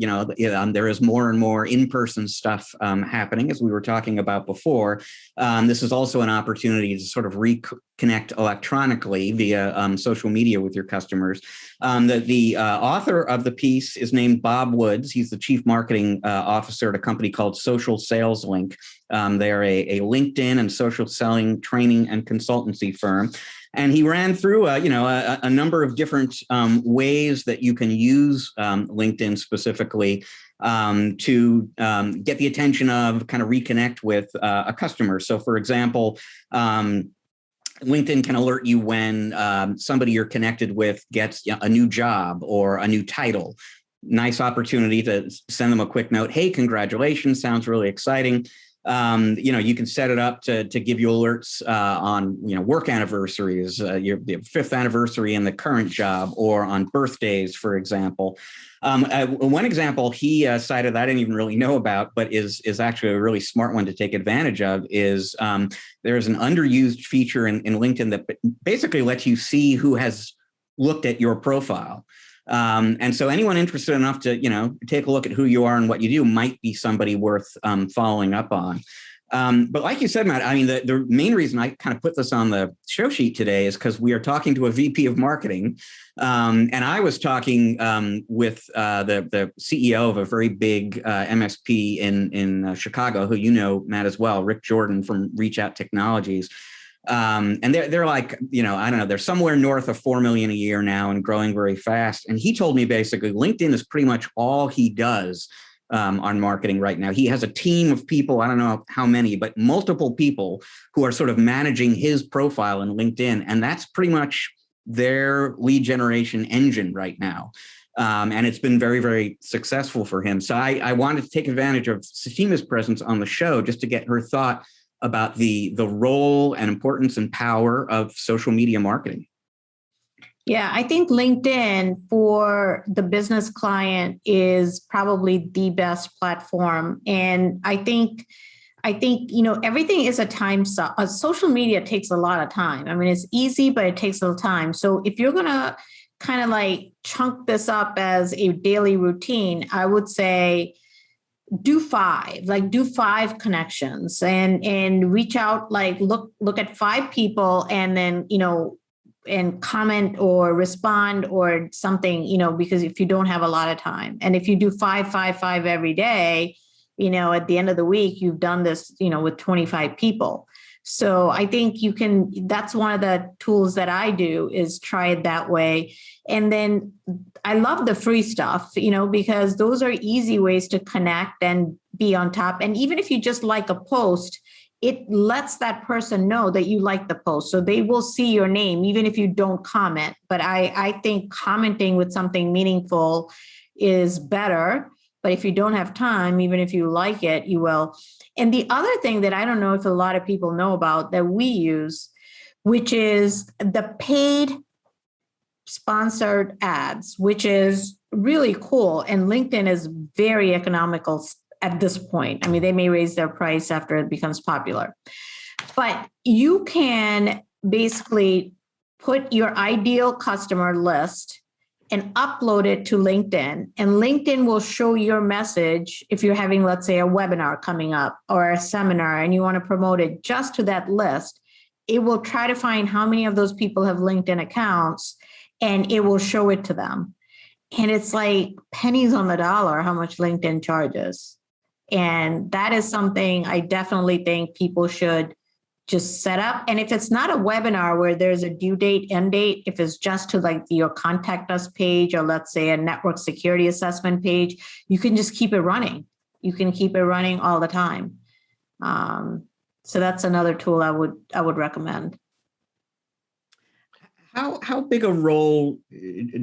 there is more and more in-person stuff happening, as we were talking about before, this is also an opportunity to sort of reconnect electronically via social media with your customers. The author of the piece is named Bob Woods. He's the chief marketing officer at a company called Social Sales Link. They're a LinkedIn and social selling training and consultancy firm. And he ran through, a number of different ways that you can use LinkedIn specifically to get the attention of, kind of reconnect with a customer. So, for example, LinkedIn can alert you when somebody you're connected with gets a new job or a new title. Nice opportunity to send them a quick note. Hey, congratulations. Sounds really exciting. You can set it up to give you alerts on, work anniversaries, your 5th anniversary in the current job, or on birthdays, for example. One example he cited that I didn't even really know about, but is actually a really smart one to take advantage of, is there's an underused feature in LinkedIn that basically lets you see who has looked at your profile. And so anyone interested enough to, take a look at who you are and what you do might be somebody worth following up on. But like you said, Matt, I mean, the main reason I kind of put this on the show sheet today is because we are talking to a VP of marketing. And I was talking with the CEO of a very big MSP in Chicago, who Matt, as well, Rick Jordan from Reach Out Technologies. And they're like, I don't know, they're somewhere north of 4 million a year now and growing very fast. And he told me basically LinkedIn is pretty much all he does on marketing right now. He has a team of people, I don't know how many, but multiple people who are sort of managing his profile in LinkedIn. And that's pretty much their lead generation engine right now. And it's been very, very successful for him. So I wanted to take advantage of Satima's presence on the show just to get her thought about the role and importance and power of social media marketing. Yeah, I think LinkedIn for the business client is probably the best platform. And I think, everything is a time suck. Social media takes a lot of time. I mean, it's easy, but it takes a little time. So if you're going to kind of like chunk this up as a daily routine, I would say do 5 connections and reach out, look at 5 people and then, and comment or respond or something, because if you don't have a lot of time, and if you do 5 every day, at the end of the week, you've done this, with 25 people. So I think that's one of the tools that I do is try it that way. And then I love the free stuff, because those are easy ways to connect and be on top. And even if you just like a post, it lets that person know that you like the post. So they will see your name, even if you don't comment. But I think commenting with something meaningful is better. But if you don't have time, even if you like it, you will. And the other thing that I don't know if a lot of people know about that we use, which is the paid sponsored ads, which is really cool. And LinkedIn is very economical at this point. I mean, they may raise their price after it becomes popular, but you can basically put your ideal customer list and upload it to LinkedIn, and LinkedIn will show your message if you're having, let's say, a webinar coming up or a seminar and you want to promote it just to that list. It will try to find how many of those people have LinkedIn accounts and it will show it to them. And it's like pennies on the dollar how much LinkedIn charges. And that is something I definitely think people should just set up. And if it's not a webinar where there's a due date, end date, if it's just to like your contact us page, or let's say a network security assessment page, you can just keep it running. You can keep it running all the time. So that's another tool I would recommend. How big a role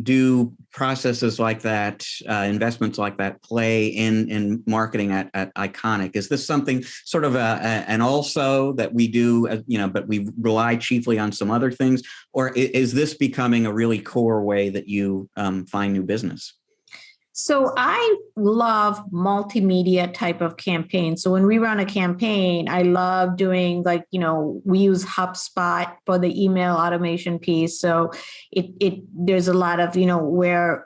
do processes like that, investments like that, play in marketing at Iconic? Is this something sort of an also that we do, but we rely chiefly on some other things, or is this becoming a really core way that you find new business? So I love multimedia type of campaigns. So when we run a campaign, I love doing we use HubSpot for the email automation piece. So there's a lot of, where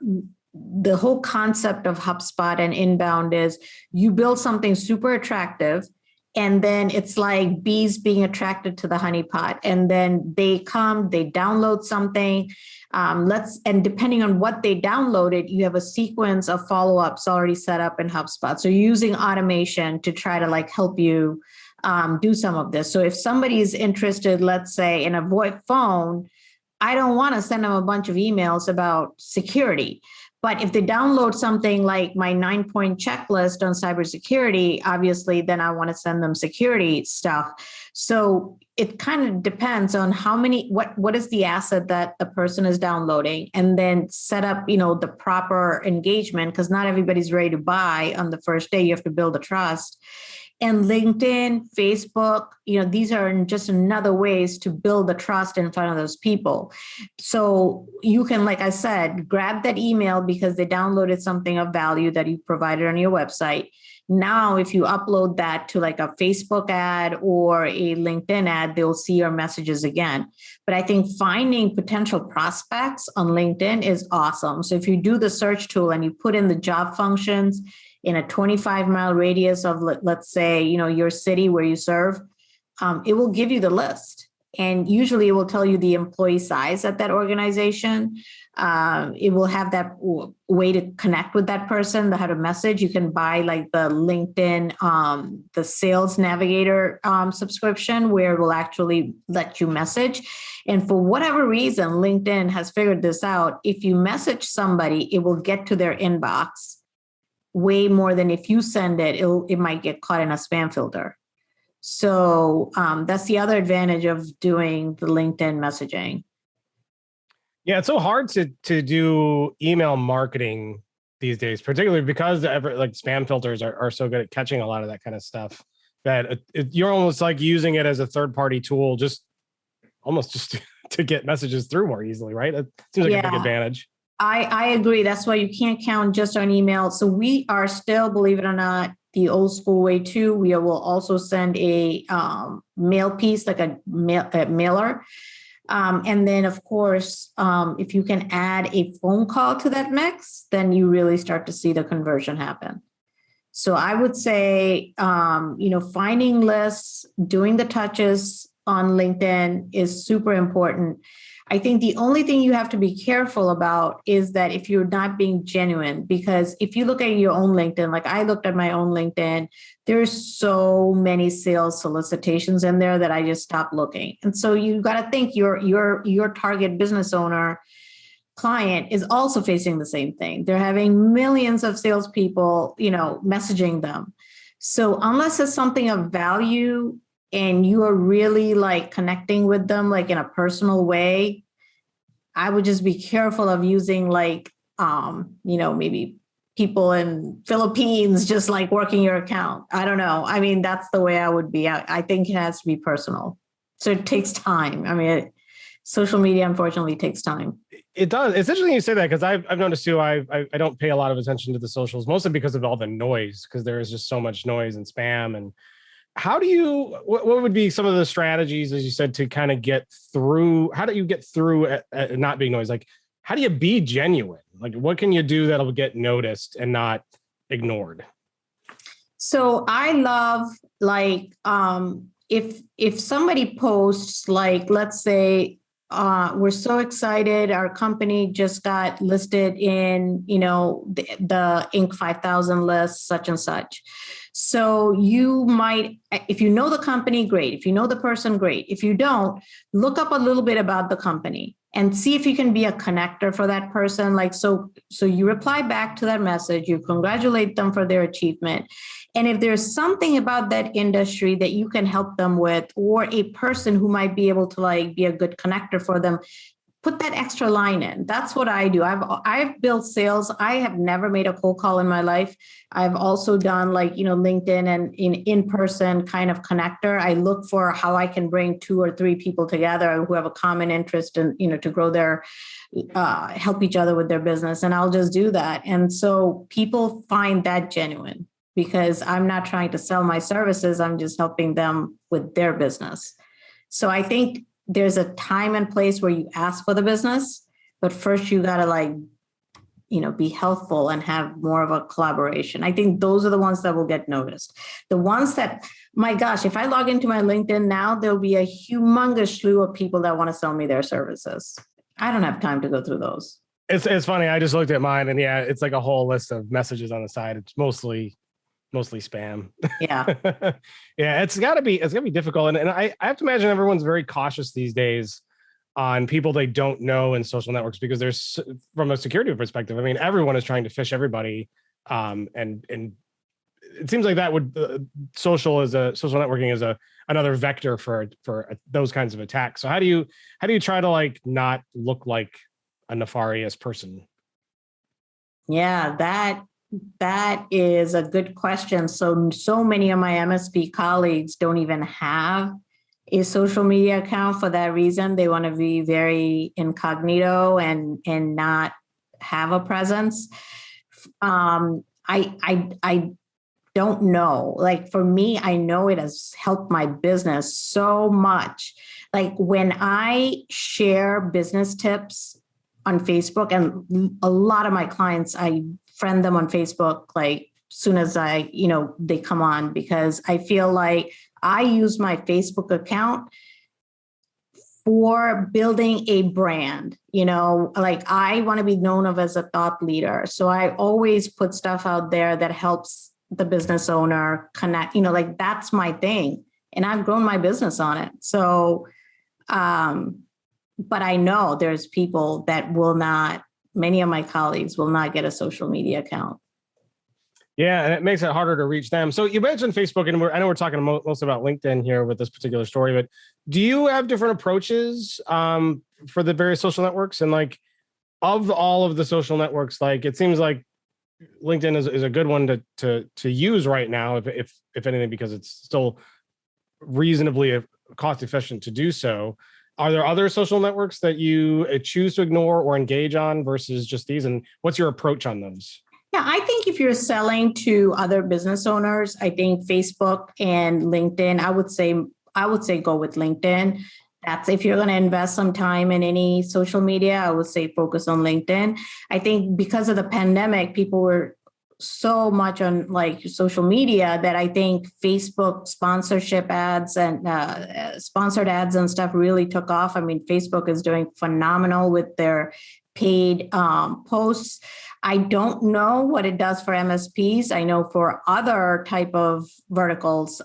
the whole concept of HubSpot and inbound is you build something super attractive, and then it's like bees being attracted to the honeypot. And then they come, they download something. And depending on what they downloaded, you have a sequence of follow-ups already set up in HubSpot. So you're using automation to try to help you do some of this. So if somebody is interested, let's say in a VoIP phone, I don't want to send them a bunch of emails about security. But if they download something like my 9-point checklist on cybersecurity, obviously, then I want to send them security stuff. So it kind of depends on what is the asset that the person is downloading, and then set up, the proper engagement, because not everybody's ready to buy on the first day. You have to build a trust. And LinkedIn, Facebook, these are just another ways to build the trust in front of those people. So you can, like I said, grab that email because they downloaded something of value that you provided on your website. Now, if you upload that to like a Facebook ad or a LinkedIn ad, they'll see your messages again. But I think finding potential prospects on LinkedIn is awesome. So if you do the search tool and you put in the job functions in a 25-mile radius of, let's say, your city where you serve, it will give you the list. And usually it will tell you the employee size at that organization. It will have that way to connect with that person, how to message. You can buy like the LinkedIn, the Sales Navigator subscription, where it will actually let you message. And for whatever reason, LinkedIn has figured this out. If you message somebody, it will get to their inbox way more than if you send it, it might get caught in a spam filter. So that's the other advantage of doing the LinkedIn messaging. Yeah, it's so hard to do email marketing these days, particularly because like spam filters are so good at catching a lot of that kind of stuff that you're almost like using it as a third-party tool, just to get messages through more easily, right? It seems like a big advantage. I agree. That's why you can't count just on email. So we are still, believe it or not, the old school way too. We will also send a mail piece, like a mailer. And then, of course, if you can add a phone call to that mix, then you really start to see the conversion happen. So I would say, finding lists, doing the touches on LinkedIn is super important. I think the only thing you have to be careful about is that if you're not being genuine, because if you look at your own LinkedIn, like I looked at my own LinkedIn, there's so many sales solicitations in there that I just stopped looking. And so you got to think your target business owner client is also facing the same thing. They're having millions of salespeople, messaging them. So unless it's something of value and you are really like connecting with them, like in a personal way, I would just be careful of using like, maybe people in Philippines, just like working your account. I don't know. I mean, that's the way I would be. I think it has to be personal. So it takes time. I mean, social media, unfortunately, takes time. It does. It's interesting you say that because I've noticed too, I don't pay a lot of attention to the socials, mostly because of all the noise, because there is just so much noise and spam. And what would be some of the strategies, as you said, to kind of get through? How do you get through at not being noise? Like, how do you be genuine? Like, what can you do that'll get noticed and not ignored? So I love like, if somebody posts, like, let's say, we're so excited, our company just got listed in, the Inc. 5000 list, such and such. So you might, if you know the company, great. If you know the person, great. If you don't, look up a little bit about the company and see if you can be a connector for that person. Like, so you reply back to that message, you congratulate them for their achievement. And if there's something about that industry that you can help them with, or a person who might be able to like be a good connector for them, put that extra line in. That's what I do. I've built sales. I have never made a cold call in my life. I've also done like, LinkedIn and in-person kind of connector. I look for how I can bring 2 or 3 people together who have a common interest in, to grow their, help each other with their business. And I'll just do that. And so people find that genuine because I'm not trying to sell my services. I'm just helping them with their business. So I think there's a time and place where you ask for the business, but first you got to be helpful and have more of a collaboration. I think those are the ones that will get noticed. The ones that, my gosh, if I log into my LinkedIn now, there'll be a humongous slew of people that want to sell me their services. I don't have time to go through those. It's funny. I just looked at mine and yeah, it's like a whole list of messages on the side. It's mostly spam. Yeah. Yeah. It's gotta be difficult. And I have to imagine everyone's very cautious these days on people they don't know in social networks, because there's, from a security perspective, I mean, everyone is trying to phish everybody. And it seems like that would, social networking is another vector for those kinds of attacks. So how do you try to like not look like a nefarious person? Yeah, that That is a good question. So many of my MSP colleagues don't even have a social media account for that reason. They want to be very incognito and not have a presence. I don't know. Like for me, I know it has helped my business so much. Like when I share business tips on Facebook, and a lot of my clients, I friend them on Facebook, like soon as they come on, because I feel like I use my Facebook account for building a brand, like I want to be known of as a thought leader. So I always put stuff out there that helps the business owner connect, like that's my thing. And I've grown my business on it. So, but I know there's people that will not, many of my colleagues will not get a social media account. Yeah, and it makes it harder to reach them. So you mentioned Facebook, and I know we're talking most about LinkedIn here with this particular story, but do you have different approaches for the various social networks? And like of all of the social networks, like it seems like LinkedIn is a good one to use right now, if anything, because it's still reasonably cost efficient to do so. Are there other social networks that you choose to ignore or engage on versus just these? And what's your approach on those? Yeah, I think if you're selling to other business owners, I think Facebook and LinkedIn, I would say go with LinkedIn. That's if you're going to invest some time in any social media, I would say focus on LinkedIn. I think because of the pandemic, people were so much on like social media that I think Facebook sponsorship ads and sponsored ads and stuff really took off. I mean, Facebook is doing phenomenal with their paid posts. I don't know what it does for MSPs. I know for other type of verticals,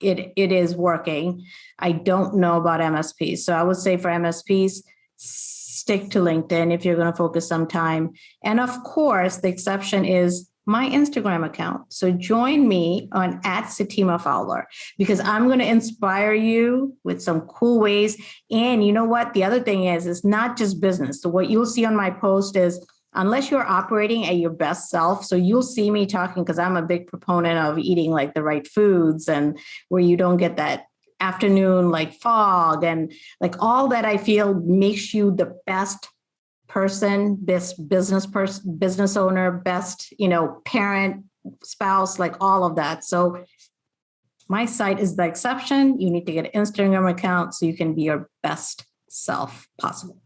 it is working. I don't know about MSPs. So I would say for MSPs, stick to LinkedIn if you're going to focus some time. And of course, the exception is my Instagram account. So join me on @SatimaFowler, because I'm going to inspire you with some cool ways. And you know what? The other thing is, it's not just business. So what you'll see on my post is, unless you're operating at your best self, so you'll see me talking, because I'm a big proponent of eating like the right foods and where you don't get that afternoon like fog and like all that. I feel makes you the best person, best business owner, best, parent, spouse, like all of that. So my site is the exception. You need to get an Instagram account so you can be your best self possible.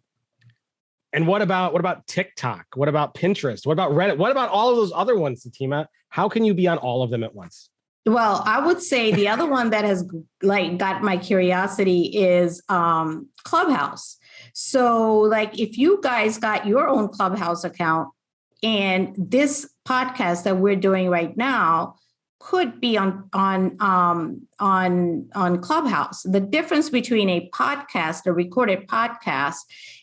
And what about TikTok? What about Pinterest? What about Reddit? What about all of those other ones, Satima? How can you be on all of them at once? Well, I would say the other one that has like got my curiosity is Clubhouse. So like if you guys got your own Clubhouse account, and this podcast that we're doing right now could be on Clubhouse. The difference between a podcast, a recorded podcast,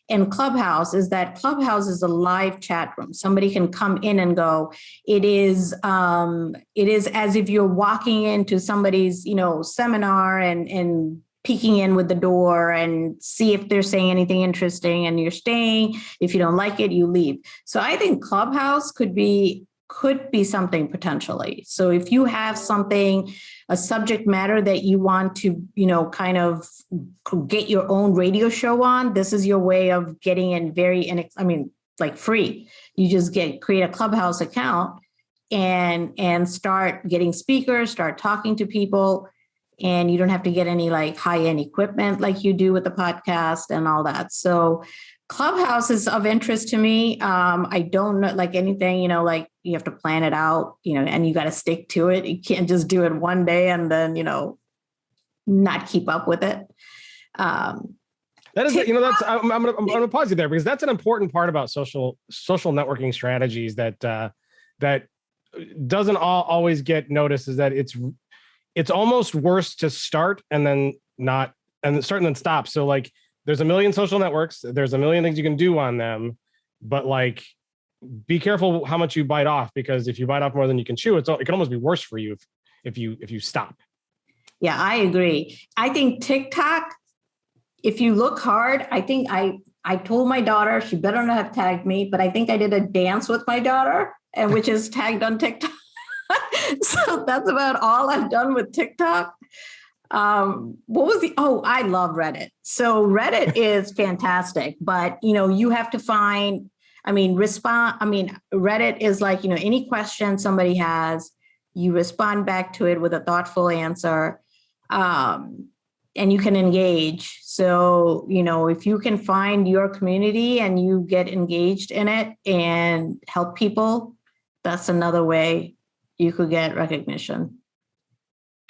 and Clubhouse is that Clubhouse is a live chat room. Somebody can come in and go. It is as if you're walking into somebody's, seminar and peeking in with the door and see if they're saying anything interesting, and you're staying. If you don't like it, you leave. So I think Clubhouse could be something potentially. So if you have a subject matter that you want to, kind of get your own radio show on, this is your way of getting in free. You just create a Clubhouse account and start getting speakers, start talking to people, and you don't have to get any like high-end equipment like you do with the podcast and all that. So Clubhouse is of interest to me. I don't know, like anything, like you have to plan it out, and you got to stick to it. You can't just do it one day and then, not keep up with it. That is, I'm going to pause you there, because that's an important part about social networking strategies that doesn't always get noticed, is that it's almost worse to start and then not, and start and then stop. So like, there's a million social networks. There's a million things you can do on them, but like, be careful how much you bite off, because if you bite off more than you can chew, it can almost be worse for you if you stop. Yeah, I agree. I think TikTok, if you look hard, I think I told my daughter, she better not have tagged me, but I think I did a dance with my daughter. and which is tagged on TikTok. So that's about all I've done with TikTok. I love Reddit. So Reddit is fantastic, but you have to find, Reddit is like, any question somebody has, you respond back to it with a thoughtful answer, and you can engage. So, if you can find your community and you get engaged in it and help people, that's another way you could get recognition.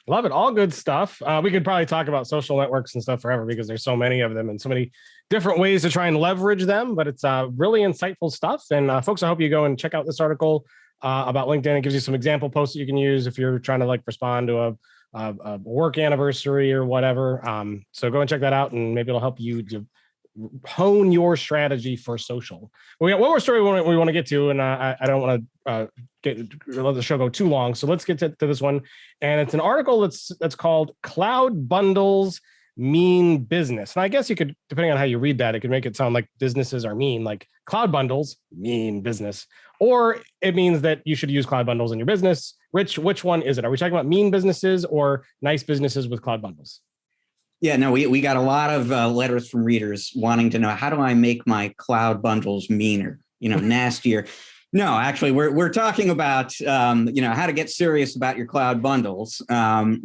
Love it. All good stuff. We could probably talk about social networks and stuff forever because there's so many of them and so many different ways to try and leverage them, but it's really insightful stuff. And folks, I hope you go and check out this article about LinkedIn. It gives you some example posts that you can use if you're trying to respond to a work anniversary or whatever. So go and check that out, and maybe it'll help you to hone your strategy for social. We got one more story we want to get to, and I don't want to let the show go too long. So let's get to this one. And it's an article that's called Cloud Bundles Mean Business. And I guess you could, depending on how you read that, it could make it sound like businesses are mean, like cloud bundles mean business. Or it means that you should use cloud bundles in your business. Rich, which one is it? Are we talking about mean businesses or nice businesses with cloud bundles? Yeah, no, we got a lot of letters from readers wanting to know, how do I make my cloud bundles meaner, nastier? No, actually, we're talking about, how to get serious about your cloud bundles,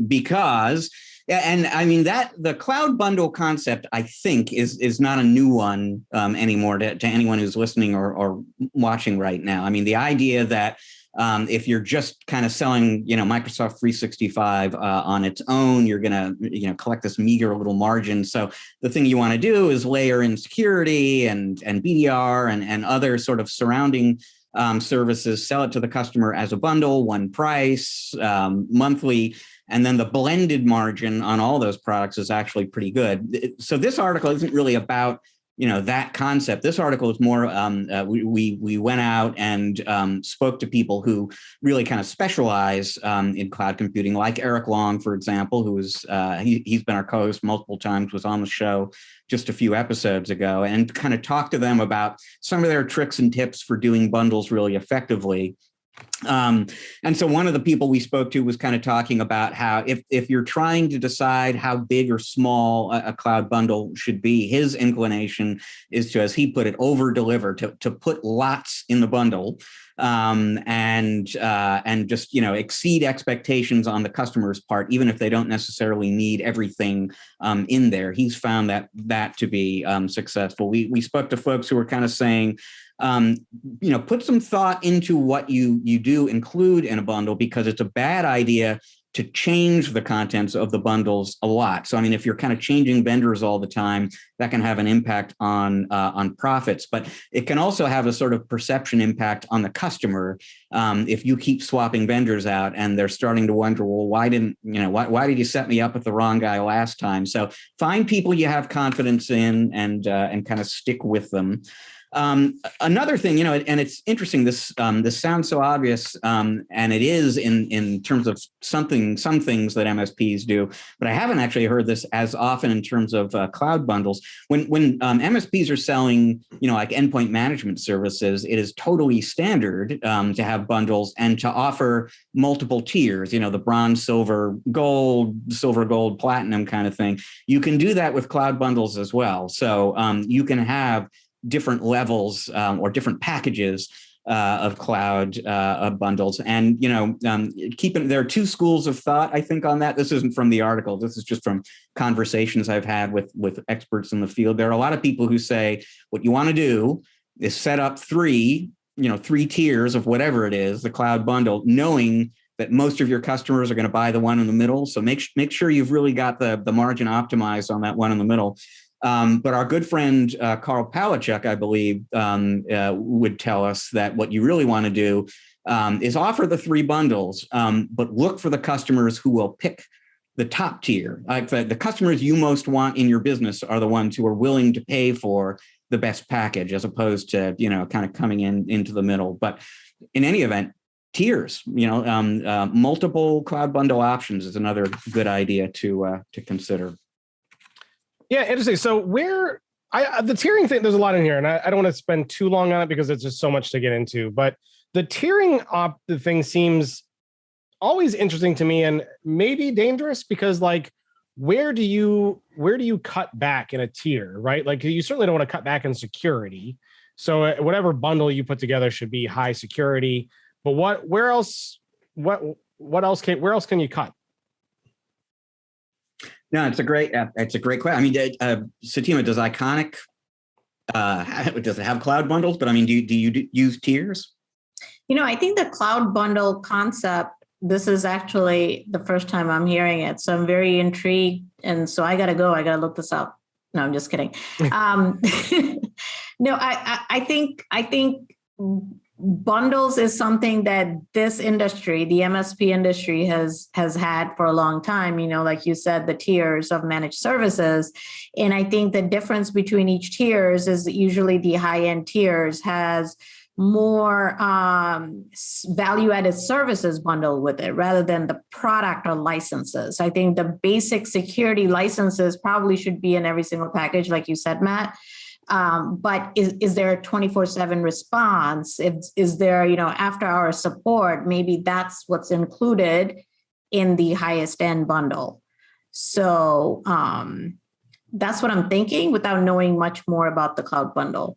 because, and I mean, that the cloud bundle concept, I think, is not a new one anymore to anyone who's listening or watching right now. I mean, the idea that if you're just kind of selling, Microsoft 365 on its own, you're going to, collect this meager little margin. So the thing you want to do is layer in security and BDR and other sort of surrounding services, sell it to the customer as a bundle, one price, monthly, and then the blended margin on all those products is actually pretty good. So this article isn't really about that concept. This article is more, we went out and spoke to people who really kind of specialize in cloud computing, like Eric Long, for example, who is, he's been our co-host multiple times, was on the show just a few episodes ago, and kind of talked to them about some of their tricks and tips for doing bundles really effectively. And so one of the people we spoke to was kind of talking about how if you're trying to decide how big or small a cloud bundle should be, his inclination is to, as he put it, over deliver, to put lots in the bundle, and just exceed expectations on the customer's part, even if they don't necessarily need everything in there. He's found that to be successful. We spoke to folks who were kind of saying, put some thought into what you do include in a bundle, because it's a bad idea to change the contents of the bundles a lot. So, I mean, if you're kind of changing vendors all the time, that can have an impact on profits, but it can also have a sort of perception impact on the customer. If you keep swapping vendors out and they're starting to wonder, well, why did you set me up with the wrong guy last time? So find people you have confidence in and kind of stick with them. Another thing, and it's interesting, this sounds so obvious, and it is in terms of some things that MSPs do, but I haven't actually heard this as often in terms of cloud bundles. When MSPs are selling, like endpoint management services, it is totally standard to have bundles and to offer multiple tiers, the bronze, silver, gold, platinum kind of thing. You can do that with cloud bundles as well. So you can have different levels or different packages of cloud bundles. And, there are two schools of thought, I think, on that. This isn't from the article. This is just from conversations I've had with experts in the field. There are a lot of people who say what you want to do is set up three tiers of whatever it is, the cloud bundle, knowing that most of your customers are going to buy the one in the middle. So make sure you've really got the margin optimized on that one in the middle. But our good friend, Carl Pagliuca, I believe, would tell us that what you really want to do is offer the three bundles, but look for the customers who will pick the top tier. Like the customers you most want in your business are the ones who are willing to pay for the best package, as opposed to, kind of coming into the middle. But in any event, tiers, multiple cloud bundle options is another good idea to consider. Yeah, interesting. So the tiering thing, there's a lot in here, and I don't want to spend too long on it because it's just so much to get into. But the tiering up the thing seems always interesting to me and maybe dangerous because like, where do you cut back in a tier, right? Like you certainly don't want to cut back in security. So whatever bundle you put together should be high security. But where else can you cut? No, it's a great question. I mean, Satima, does Iconic does it have cloud bundles? But I mean, do you use tiers? I think the cloud bundle concept, this is actually the first time I'm hearing it. So I'm very intrigued. And so I got to look this up. No, I'm just kidding. No, I think bundles is something that this industry, the MSP industry has had for a long time, like you said, the tiers of managed services. And I think the difference between each tiers is that usually the high-end tiers has more value-added services bundled with it rather than the product or licenses. I think the basic security licenses probably should be in every single package, like you said, Matt. But is there a 24/7 response? Is there, after-hour support? Maybe that's what's included in the highest end bundle. So that's what I'm thinking without knowing much more about the cloud bundle.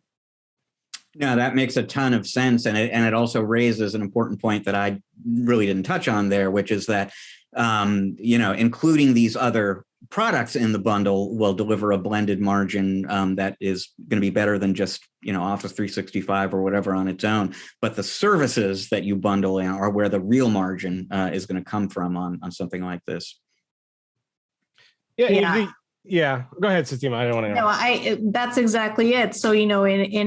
No, that makes a ton of sense. And it also raises an important point that I really didn't touch on there, which is that, including these other products in the bundle will deliver a blended margin that is going to be better than just, Office 365 or whatever on its own. But the services that you bundle in are where the real margin is going to come from on something like this. Yeah. Go ahead, Satima. I don't want to. No, that's exactly it. So, in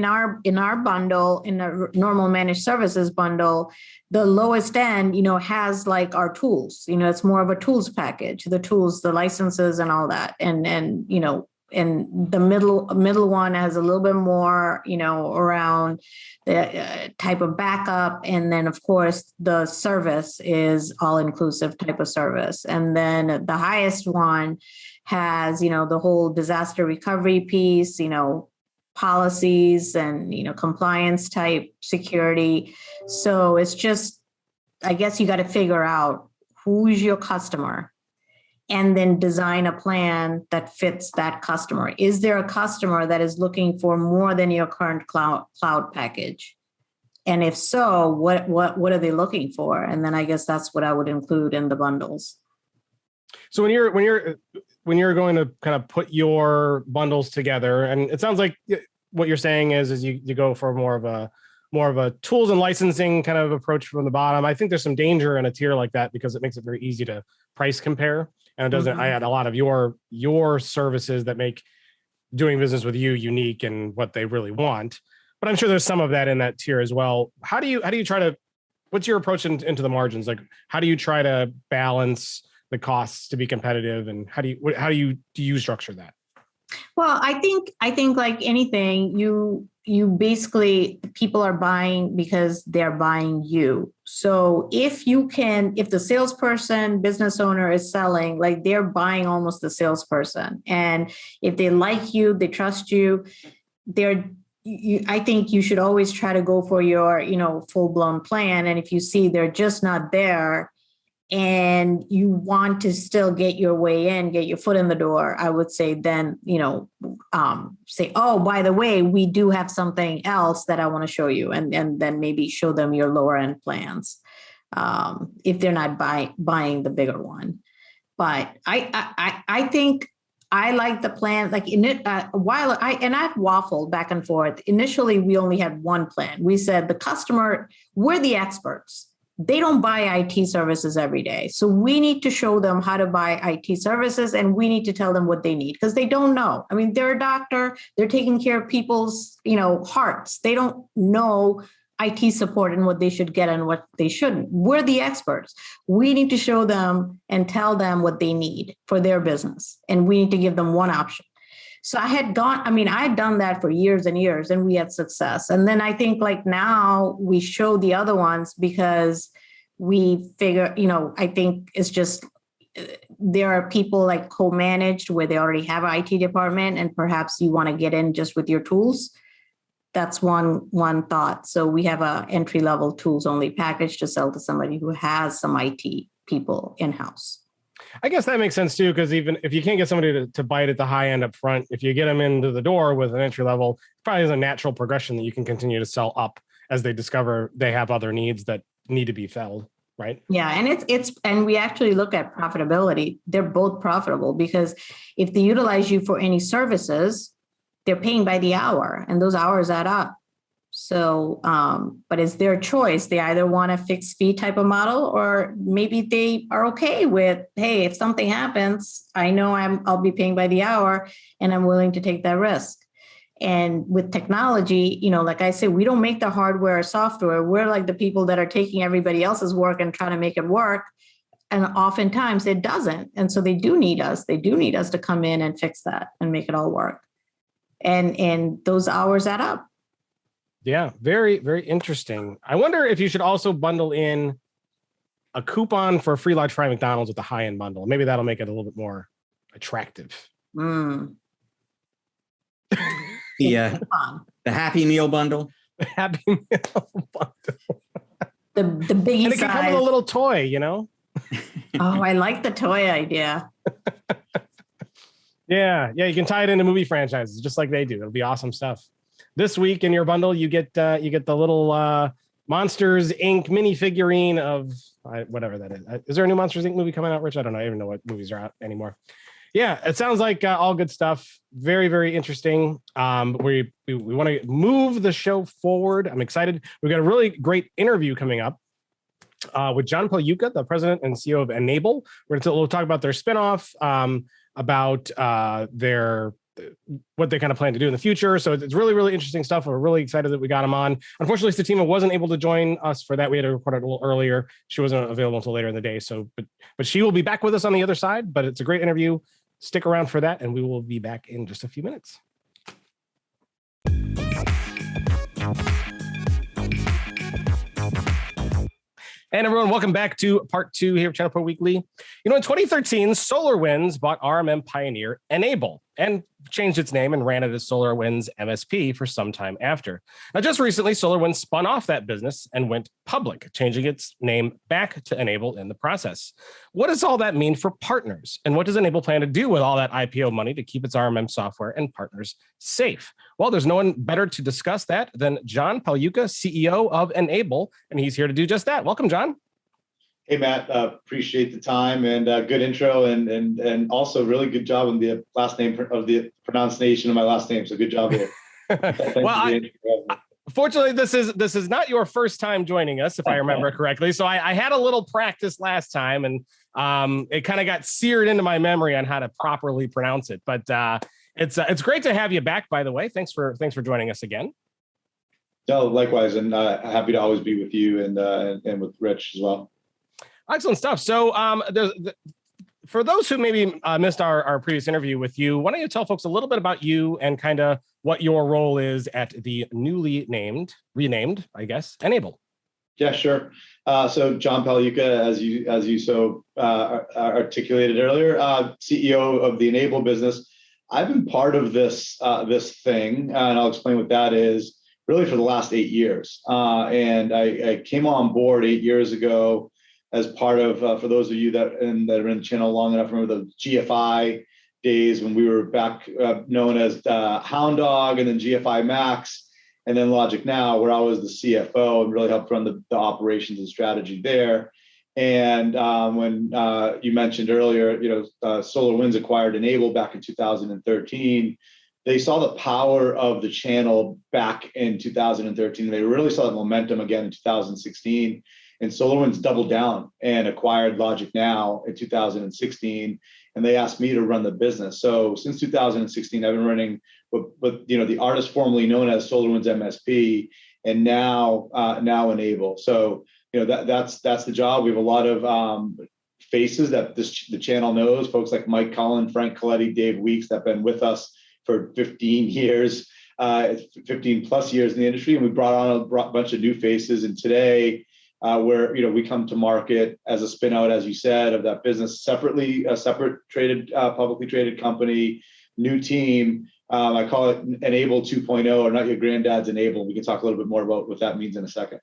our bundle, in a normal managed services bundle, the lowest end, has like our tools. It's more of a tools package, the tools, the licenses, and all that. And the middle one has a little bit more, around the type of backup, and then of course the service is all inclusive type of service, and then the highest one has, the whole disaster recovery piece, policies and, compliance type security. So it's just, I guess you got to figure out who's your customer and then design a plan that fits that customer. Is there a customer that is looking for more than your current cloud package? And if so, what are they looking for? And then I guess that's what I would include in the bundles. So when you're going to kind of put your bundles together, and it sounds like what you're saying is you go for more of a tools and licensing kind of approach from the bottom. I think there's some danger in a tier like that because it makes it very easy to price compare, and it doesn't add a lot of your services that make doing business with you unique and what they really want. But I'm sure there's some of that in that tier as well. How do you try to? What's your approach into the margins? Like, how do you try to balance the costs to be competitive, and how do you structure that? Well, I think like anything, you basically, people are buying because they're buying you. So if the salesperson, business owner is selling, like they're buying almost the salesperson. And if they like you, they trust you, I think you should always try to go for your, full-blown plan. And if you see they're just not there, and you want to still get your way in, get your foot in the door, I would say then, say, oh, by the way, we do have something else that I want to show you. And then maybe show them your lower end plans if they're not buying the bigger one. But I think I like the plan, like in it, I've waffled back and forth. Initially, we only had one plan. We said the customer, we're the experts. They don't buy IT services every day. So we need to show them how to buy IT services, and we need to tell them what they need because they don't know. I mean, they're a doctor, they're taking care of people's, hearts. They don't know IT support and what they should get and what they shouldn't. We're the experts. We need to show them and tell them what they need for their business. And we need to give them one option. So I had done that for years and years, and we had success. And then I think like now we show the other ones because we figure, I think it's just, there are people like co-managed where they already have an IT department, and perhaps you want to get in just with your tools. that's one thought. So we have a entry-level tools only package to sell to somebody who has some IT people in-house. I guess that makes sense too, because even if you can't get somebody to bite at the high end up front, if you get them into the door with an entry level, it probably is a natural progression that you can continue to sell up as they discover they have other needs that need to be filled, right? Yeah, and and we actually look at profitability. They're both profitable because if they utilize you for any services, they're paying by the hour, and those hours add up. So, but it's their choice. They either want a fixed fee type of model, or maybe they are okay with, hey, if something happens, I know I'll be paying by the hour, and I'm willing to take that risk. And with technology, like I say, we don't make the hardware or software. We're like the people that are taking everybody else's work and trying to make it work. And oftentimes it doesn't. And so they do need us. They do need us to come in and fix that and make it all work. And those hours add up. Yeah, very, very interesting. I wonder if you should also bundle in a coupon for a free large fry McDonald's with the high-end bundle. Maybe that'll make it a little bit more attractive. Mm. The Happy Meal bundle. The Happy Meal bundle. The biggie and it can come with a little toy, Oh, I like the toy idea. Yeah, you can tie it into movie franchises just like they do. It'll be awesome stuff. This week in your bundle, you get the little Monsters Inc. mini figurine of whatever that is. Is there a new Monsters Inc. movie coming out, Rich? I don't know. I don't even know what movies are out anymore. Yeah, it sounds like all good stuff. Very, very interesting. We want to move the show forward. I'm excited. We've got a really great interview coming up with John Pagliuca, the president and CEO of Enable. We'll talk about their spinoff, about what they kind of plan to do in the future. So it's really, really interesting stuff. We're really excited that we got him on. Unfortunately, Satima wasn't able to join us for that. We had to record it a little earlier. She wasn't available until later in the day. So, but she will be back with us on the other side. But it's a great interview. Stick around for that, and we will be back in just a few minutes. And everyone, welcome back to part 2 here of ChannelPro Weekly. In 2013, SolarWinds bought RMM pioneer Enable and changed its name and ran it as SolarWinds MSP for some time after. Now, just recently, SolarWinds spun off that business and went public, changing its name back to Enable in the process. What does all that mean for partners? And what does Enable plan to do with all that IPO money to keep its RMM software and partners safe? Well, there's no one better to discuss that than John Pagliuca, CEO of Enable, and he's here to do just that. Welcome, John. Hey, Matt, appreciate the time and good intro and also really good job on the last name of the pronunciation of my last name. So good job here. Well, fortunately, this is not your first time joining us, if I remember correctly. So I had a little practice last time, and it kind of got seared into my memory on how to properly pronounce it. But it's great to have you back, by the way. Thanks for joining us again. No, likewise, and happy to always be with you and with Rich as well. Excellent stuff. So for those who maybe missed our previous interview with you, why don't you tell folks a little bit about you and kind of what your role is at the newly renamed, I guess, Enable? Yeah, sure. So John Pagliuca, as you so articulated earlier, CEO of the Enable business. I've been part of this thing, and I'll explain what that is, really for the last 8 years. And I came on board 8 years ago as part of, for those of you that are in the channel long enough, remember the GFI days when we were back known as Hound Dog, and then GFI Max, and then Logic Now, where I was the CFO and really helped run the operations and strategy there. And when you mentioned earlier, SolarWinds acquired Enable back in 2013. They saw the power of the channel back in 2013. They really saw that momentum again in 2016. And SolarWinds doubled down and acquired Logic Now in 2016, and they asked me to run the business. So since 2016, I've been running what the artist formerly known as SolarWinds MSP, and now Enable. So that's the job. We have a lot of faces that the channel knows, folks like Mike Cullen, Frank Coletti, Dave Weeks, that have been with us for 15 years, 15 plus years in the industry, and we brought on a bunch of new faces. And today, where we come to market as a spin out, as you said, of that business separately, a separate traded, publicly traded company new team. I call it Enable 2.0, or Not Your Granddad's Enable. We can talk a little bit more about what that means in a second.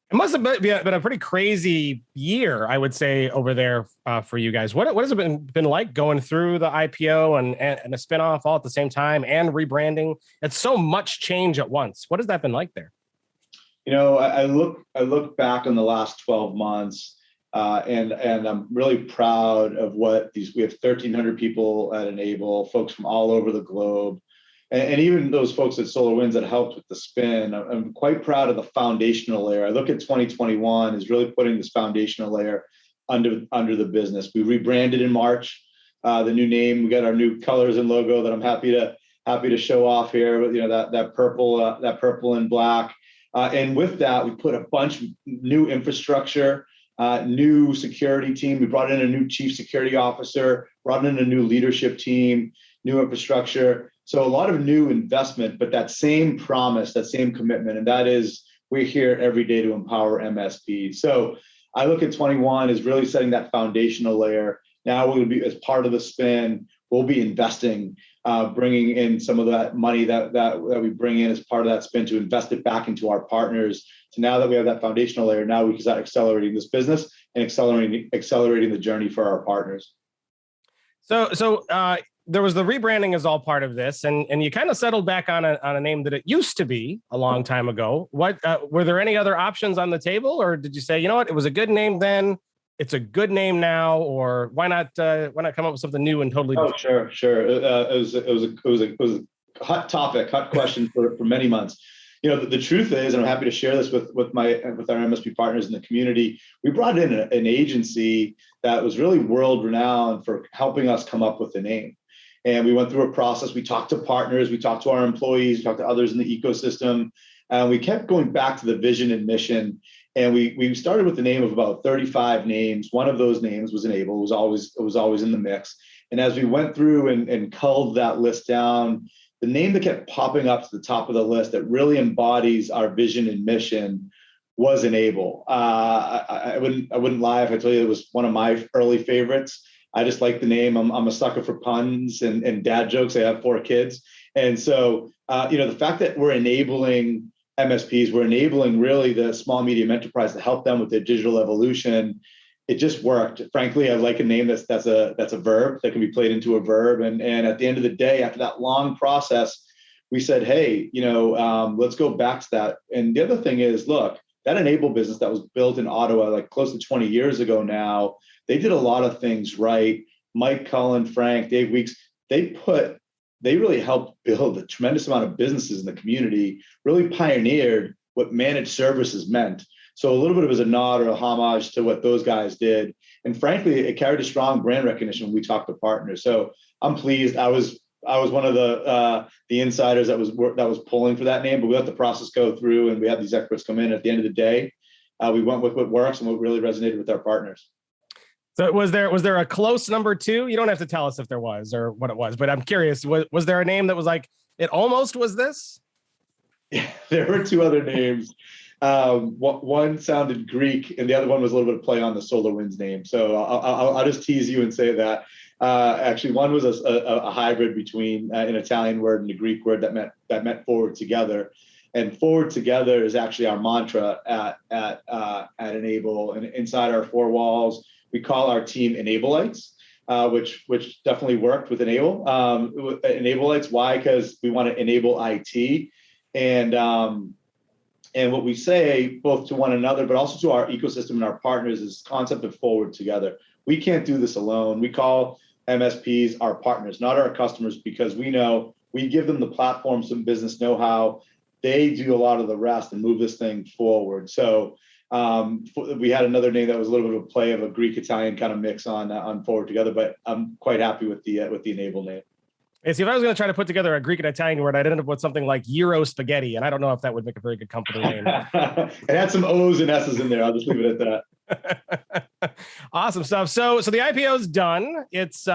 It must have been a pretty crazy year, I would say, over there for you guys. What has it been like going through the IPO and a spinoff all at the same time and rebranding? It's so much change at once. What has that been like there? You know, I look back on the last 12 months, and I'm really proud of what we have 1,300 people at Enable, folks from all over the globe. And even those folks at SolarWinds that helped with the spin, I'm quite proud of the foundational layer. I look at 2021 as really putting this foundational layer under the business. We rebranded in March, the new name. We got our new colors and logo that I'm happy to show off here. You know, that purple and black. And with that, we put a bunch of new infrastructure, new security team. We brought in a new chief security officer, brought in a new leadership team, new infrastructure. So a lot of new investment, but that same promise, that same commitment, and that is we're here every day to empower MSPs. So I look at 21 as really setting that foundational layer. Now we'll be, as part of the spin, we'll be investing, bringing in some of that money that we bring in as part of that spin to invest it back into our partners. So now that we have that foundational layer, now we can start accelerating this business and accelerating the journey for our partners. So there was the rebranding is all part of this, and you kind of settled back on a name that it used to be a long time ago. What were there any other options on the table, or did you say, you know what, it was a good name then, it's a good name now, or why not come up with something new and totally different? Sure. It was a hot topic, hot question for many months. You know, the truth is, and I'm happy to share this with our MSP partners in the community, we brought in an agency that was really world renowned for helping us come up with the name. And we went through a process. We talked to partners, we talked to our employees, we talked to others in the ecosystem, and we kept going back to the vision and mission. And we started with the name of about 35 names. One of those names was Enable. It was always in the mix. And as we went through and culled that list down, the name that kept popping up to the top of the list that really embodies our vision and mission was Enable. I wouldn't lie if I told you it was one of my early favorites. I just like the name. I'm a sucker for puns and dad jokes. I have 4 kids. And so, the fact that we're enabling MSPs, we're enabling really the small, medium enterprise to help them with their digital evolution. It just worked. Frankly, I like a name that's a verb that can be played into a verb. And at the end of the day, after that long process, we said, hey, let's go back to that. And the other thing is, look, that Enable business that was built in Ottawa like close to 20 years ago now, they did a lot of things right. Mike Cullen, Frank, Dave Weeks, they really helped build a tremendous amount of businesses in the community, really pioneered what managed services meant. So a little bit of it was a nod or a homage to what those guys did. And frankly, it carried a strong brand recognition when we talked to partners. So I'm pleased. I was one of the insiders that was pulling for that name, but we let the process go through and we had these experts come in. At the end of the day, we went with what works and what really resonated with our partners. So was there a close number 2? You don't have to tell us if there was or what it was, but I'm curious, was there a name that was like, it almost was this? Yeah, there were 2 other names. One sounded Greek and the other one was a little bit of play on the SolarWinds name. So I'll just tease you and say that. Actually, one was a hybrid between an Italian word and a Greek word that meant forward together. And forward together is actually our mantra at Enable. And inside our 4 walls, we call our team Enablites, which definitely worked with Enable. Enablites, why? Because we want to enable IT. And what we say both to one another, but also to our ecosystem and our partners is concept of forward together. We can't do this alone. We call MSPs our partners, not our customers, because we know we give them the platform, some business know-how. They do a lot of the rest and move this thing forward. So we had another name that was a little bit of a play of a Greek-Italian kind of mix on forward together, but I'm quite happy with the Enable name. Hey, see, if I was going to try to put together a Greek and Italian word, I'd end up with something like Euro spaghetti, and I don't know if that would make a very good company name. It had some O's and S's in there. I'll just leave it at that. Awesome stuff. So the IPO is done. It's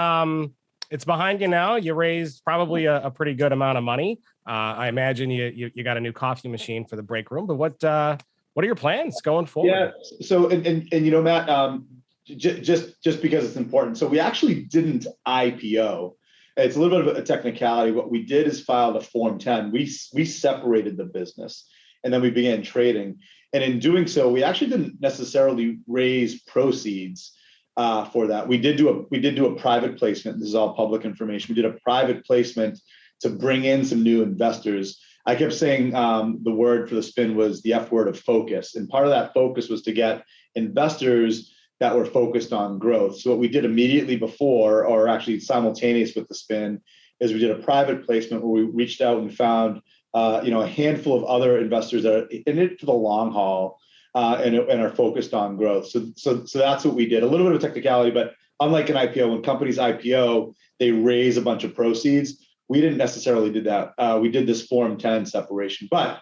behind you now. You raised probably a pretty good amount of money. I imagine you got a new coffee machine for the break room. But what are your plans going forward? Yeah. So and Matt, just because it's important. So we actually didn't IPO. It's a little bit of a technicality. What we did is filed a Form 10. We separated the business, and then we began trading. And in doing so, we actually didn't necessarily raise proceeds for that. We did do a private placement. This is all public information. We did a private placement to bring in some new investors. I kept saying the word for the spin was the F word of focus. And part of that focus was to get investors that were focused on growth. So what we did immediately before, or actually simultaneous with the spin, is we did a private placement where we reached out and found a handful of other investors that are in it for the long haul and are focused on growth. So that's what we did. A little bit of technicality, but unlike an IPO, when companies IPO, they raise a bunch of proceeds. We didn't necessarily do that. We did this Form 10 separation. But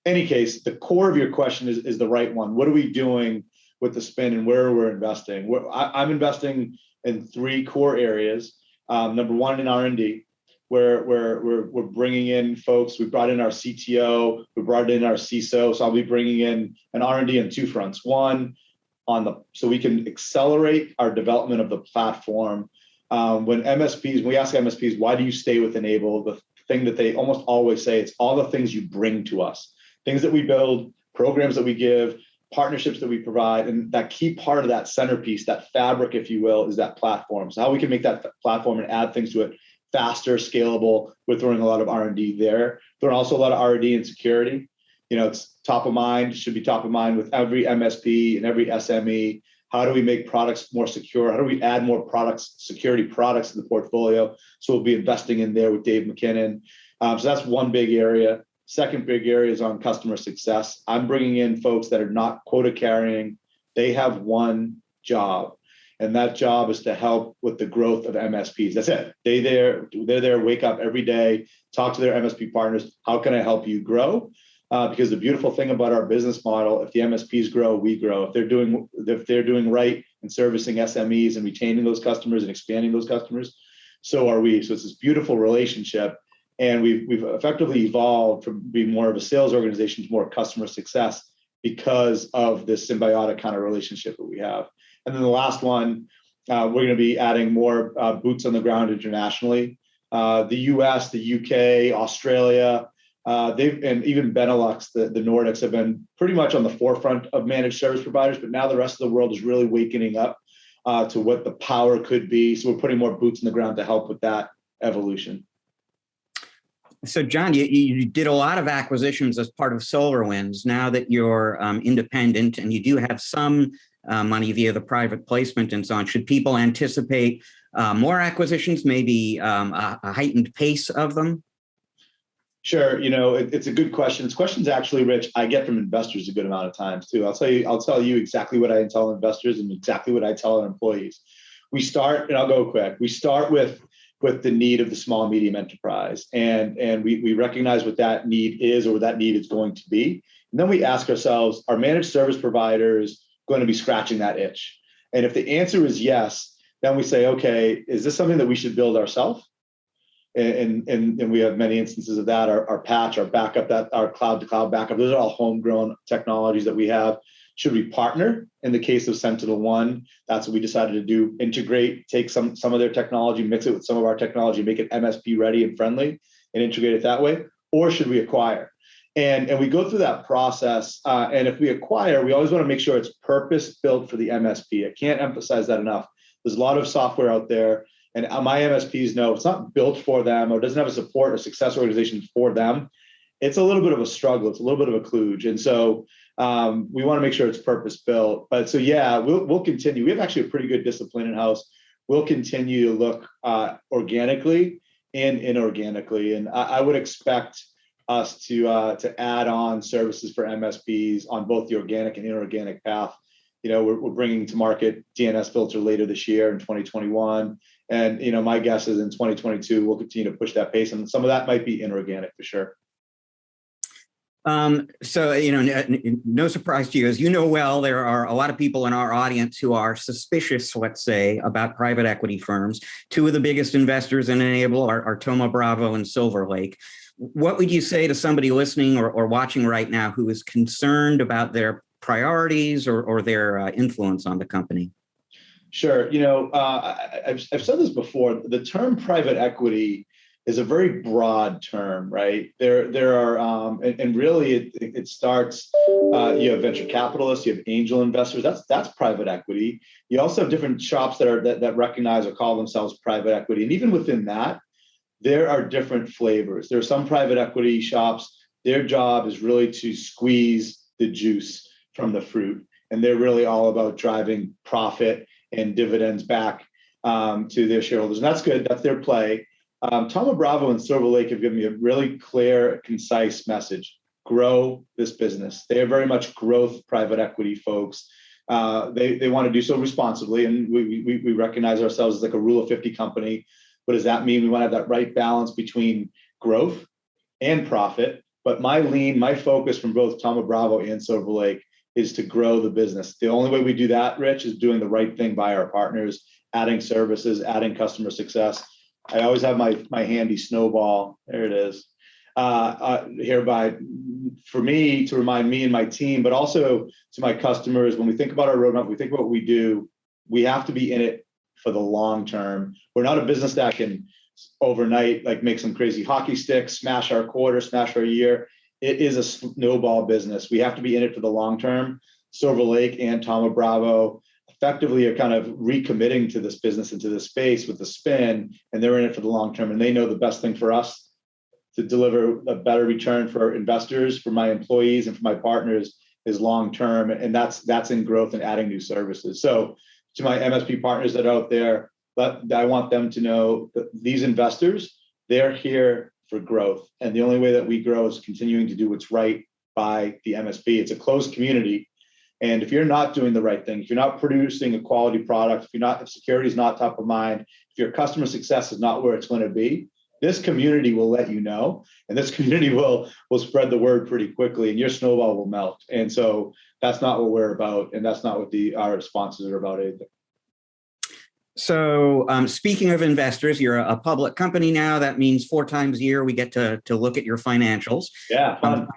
in any case, the core of your question is the right one. What are we doing with the spin and where we're investing? I'm investing in 3 core areas. Number one, in R&D, where we're bringing in folks. We brought in our CTO, we brought in our CISO. So I'll be bringing in an R&D on 2 fronts. One, so we can accelerate our development of the platform. When we ask MSPs, why do you stay with N-able? The thing that they almost always say, it's all the things you bring to us, things that we build, programs that we give, partnerships that we provide. And that key part of that centerpiece, that fabric, if you will, is that platform. So how we can make that platform and add things to it faster, scalable. We're throwing a lot of R&D there. Throwing also a lot of R&D in security. It's top of mind, should be top of mind with every MSP and every SME. How do we make products more secure? How do we add more security products to the portfolio? So we'll be investing in there with Dave McKinnon. So that's one big area. Second big area is on customer success. I'm bringing in folks that are not quota carrying. They have one job, and that job is to help with the growth of MSPs. That's it. They're there, wake up every day, talk to their MSP partners. How can I help you grow? Because the beautiful thing about our business model, if the MSPs grow, we grow. If they're doing right and servicing SMEs and retaining those customers and expanding those customers, so are we. So it's this beautiful relationship. And we've effectively evolved from being more of a sales organization to more customer success because of this symbiotic kind of relationship that we have. And then the last one, we're going to be adding more boots on the ground internationally. The US, the UK, Australia, and even Benelux, the Nordics have been pretty much on the forefront of managed service providers, but now the rest of the world is really waking up to what the power could be. So we're putting more boots on the ground to help with that evolution. So, John, you did a lot of acquisitions as part of SolarWinds. Now that you're independent and you do have some money via the private placement and so on, should people anticipate more acquisitions, maybe a heightened pace of them? Sure. It's a good question. It's questions actually, Rich, I get from investors a good amount of times too. I'll tell you exactly what I tell investors and exactly what I tell our employees. And I'll go quick. We start with the need of the small, medium enterprise. And we recognize what that need is or what that need is going to be. And then we ask ourselves, are managed service providers going to be scratching that itch? And if the answer is yes, then we say, okay, is this something that we should build ourselves? And we have many instances of that. Our patch, our backup, our cloud-to-cloud backup, those are all homegrown technologies that we have. Should we partner? In the case of SentinelOne, that's what we decided to do. Integrate, take some of their technology, mix it with some of our technology, make it MSP ready and friendly, and integrate it that way. Or should we acquire? And we go through that process. And if we acquire, we always want to make sure it's purpose built for the MSP. I can't emphasize that enough. There's a lot of software out there. And my MSPs know it's not built for them or doesn't have a support or success organization for them. It's a little bit of a struggle. It's a little bit of a kludge. And so we want to make sure it's purpose built. But so, yeah, we'll continue. We have actually a pretty good discipline in-house. We'll continue to look organically and inorganically. And I would expect us to add on services for MSPs on both the organic and inorganic path. We're bringing to market DNS filter later this year in 2021. And, my guess is in 2022, we'll continue to push that pace. And some of that might be inorganic for sure. So, no surprise to you, as you know well, there are a lot of people in our audience who are suspicious, let's say, about private equity firms. 2 of the biggest investors in N-able are Thoma Bravo and Silver Lake. What would you say to somebody listening or watching right now who is concerned about their priorities or their influence on the company? Sure. I've said this before. The term private equity is a very broad term, right? There are, and really it starts. You have venture capitalists, you have angel investors. That's private equity. You also have different shops that recognize or call themselves private equity, and even within that, there are different flavors. There are some private equity shops. Their job is really to squeeze the juice from the fruit, and they're really all about driving profit and dividends back to their shareholders. And that's good. That's their play. Thoma Bravo and Silver Lake have given me a really clear, concise message. Grow this business. They are very much growth private equity folks. They want to do so responsibly, and we recognize ourselves as like a rule of 50 company. What does that mean? We want to have that right balance between growth and profit. But my focus from both Thoma Bravo and Silver Lake is to grow the business. The only way we do that, Rich, is doing the right thing by our partners, adding services, adding customer success. I always have my handy snowball. There it is. Hereby, for me, to remind me and my team, but also to my customers, when we think about our roadmap, we think about what we do, we have to be in it for the long term. We're not a business that can overnight make some crazy hockey stick, smash our quarter, smash our year. It is a snowball business. We have to be in it for the long term. Silver Lake and Thoma Bravo effectively are kind of recommitting to this business and to this space with the spin, and they're in it for the long term. And they know the best thing for us to deliver a better return for our investors, for my employees, and for my partners is long term. And that's in growth and adding new services. So to my MSP partners that are out there, I want them to know that these investors, they're here for growth. And the only way that we grow is continuing to do what's right by the MSP. It's a closed community. And if you're not doing the right thing, if you're not producing a quality product, if security is not top of mind, if your customer success is not where it's going to be, this community will let you know, and this community will spread the word pretty quickly, and your snowball will melt. And so that's not what we're about, and that's not what our sponsors are about either. So speaking of investors, you're a public company now. That means 4 times a year we get to look at your financials. Yeah, fun.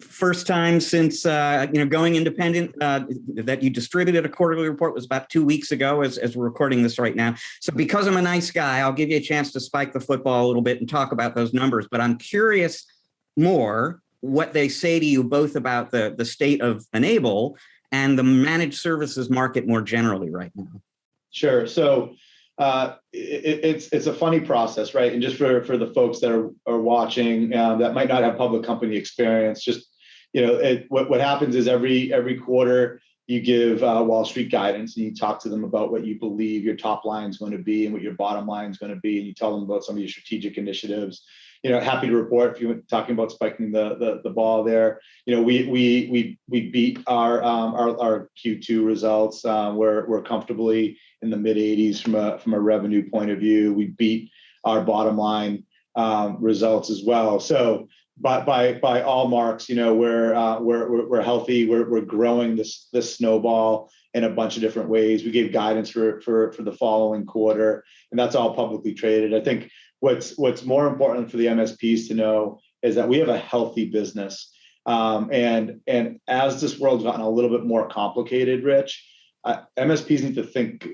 First time since going independent that you distributed a quarterly report was about 2 weeks ago as we're recording this right now. So because I'm a nice guy, I'll give you a chance to spike the football a little bit and talk about those numbers. But I'm curious more what they say to you both about the state of Enable and the managed services market more generally right now. Sure. So it's a funny process, right? And just for the folks that are watching that might not have public company experience, just what happens is every quarter you give Wall Street guidance, and you talk to them about what you believe your top line is going to be and what your bottom line is going to be, and you tell them about some of your strategic initiatives. Happy to report, if you were talking about spiking the ball there, we beat our Q2 results. We're comfortably in the mid 80s from a revenue point of view. We beat our bottom line results as well. So by all marks, we're healthy. We're growing this snowball in a bunch of different ways. We gave guidance for the following quarter, and that's all publicly traded. I think what's more important for the MSPs to know is that we have a healthy business. And as this world's gotten a little bit more complicated, Rich, MSPs need to think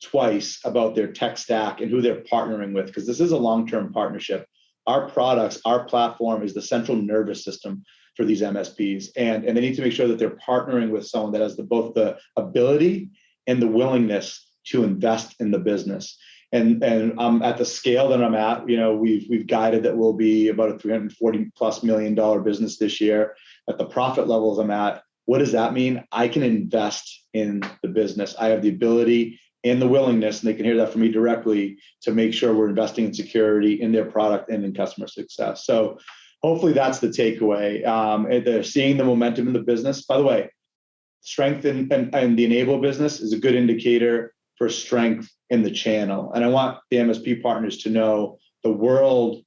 twice about their tech stack and who they're partnering with, because this is a long-term partnership. Our products, our platform is the central nervous system for these MSPs. And they need to make sure that they're partnering with someone that has both the ability and the willingness to invest in the business. And at the scale that I'm at, we've guided that we'll be about a $340+ million business this year. At the profit levels I'm at, what does that mean? I can invest in the business. I have the ability and the willingness, and they can hear that from me directly, to make sure we're investing in security, in their product, and in customer success. So hopefully that's the takeaway. They're seeing the momentum in the business. By the way, strength in the Enable business is a good indicator for strength in the channel. And I want the MSP partners to know the world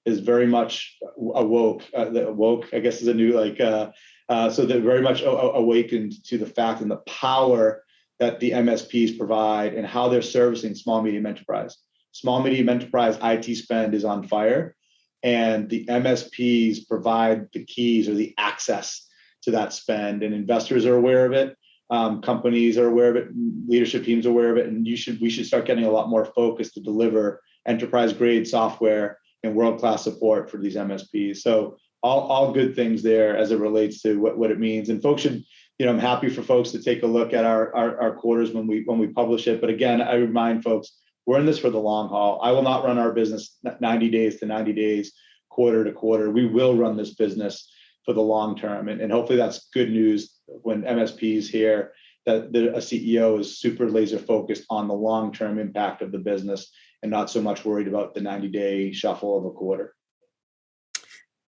is very much awoke. Awoke, I guess, is a new so they're very much awakened to the fact and the power that the MSPs provide and how they're servicing small, medium enterprise. Small, medium enterprise IT spend is on fire, and the MSPs provide the keys or the access to that spend, and investors are aware of it. companies are aware of it, leadership teams are aware of it, and we should start getting a lot more focus to deliver enterprise grade software and world-class support for these MSPs. So all good things there as it relates to what it means. And folks should, I'm happy for folks to take a look at our quarters when we publish it. But again, I remind folks, we're in this for the long haul. I will not run our business 90 days to 90 days, quarter to quarter. We will run this business for the long term. And hopefully that's good news when MSPs hear that a CEO is super laser focused on the long-term impact of the business and not so much worried about the 90-day shuffle of a quarter.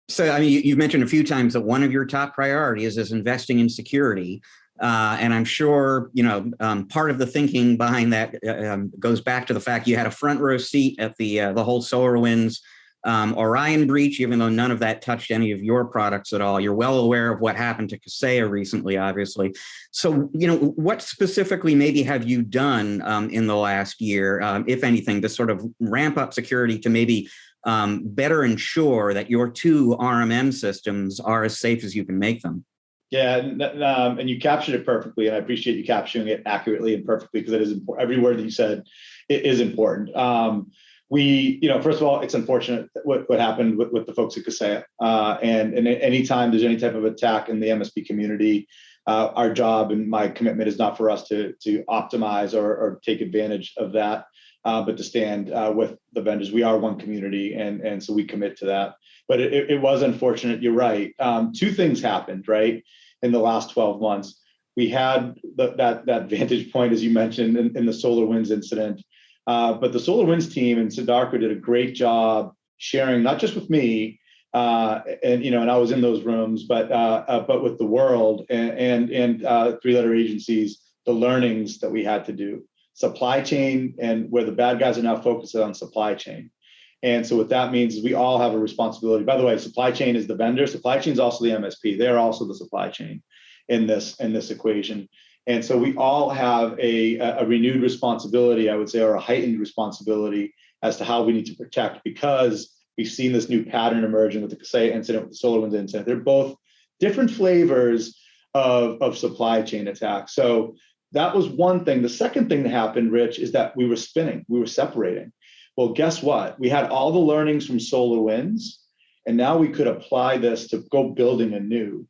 So, I mean, you've mentioned a few times that one of your top priorities is investing in security. And I'm sure, part of the thinking behind that goes back to the fact you had a front row seat at the whole SolarWinds Orion breach, even though none of that touched any of your products at all. You're well aware of what happened to Kaseya recently, obviously. So, what specifically maybe have you done in the last year, if anything, to sort of ramp up security to maybe better ensure that your two RMM systems are as safe as you can make them? Yeah, and you captured it perfectly, and I appreciate you capturing it accurately and perfectly, because it is important. Every word that you said is important. First of all, it's unfortunate what happened with the folks at Kaseya. And anytime there's any type of attack in the MSP community, our job and my commitment is not for us to optimize or take advantage of that, but to stand with the vendors. We are one community, and so we commit to that. But it was unfortunate. You're right. Two things happened, right, in the last 12 months. We had that vantage point, as you mentioned, in the SolarWinds incident. But the SolarWinds team and Siddhartha did a great job sharing, not just with me, and I was in those rooms, but with the world and three-letter agencies, the learnings that we had to do. Supply chain, and where the bad guys are now focused on supply chain. And so what that means is we all have a responsibility. By the way, supply chain is the vendor. Supply chain is also the MSP. They're also the supply chain in this equation. And so we all have a renewed responsibility, I would say, or a heightened responsibility as to how we need to protect, because we've seen this new pattern emerging with the Kaseya incident, with the SolarWinds incident. They're both different flavors of supply chain attacks. So that was one thing. The second thing that happened, Rich, is that we were spinning. We were separating. Well, guess what? We had all the learnings from SolarWinds, and now we could apply this to go building anew.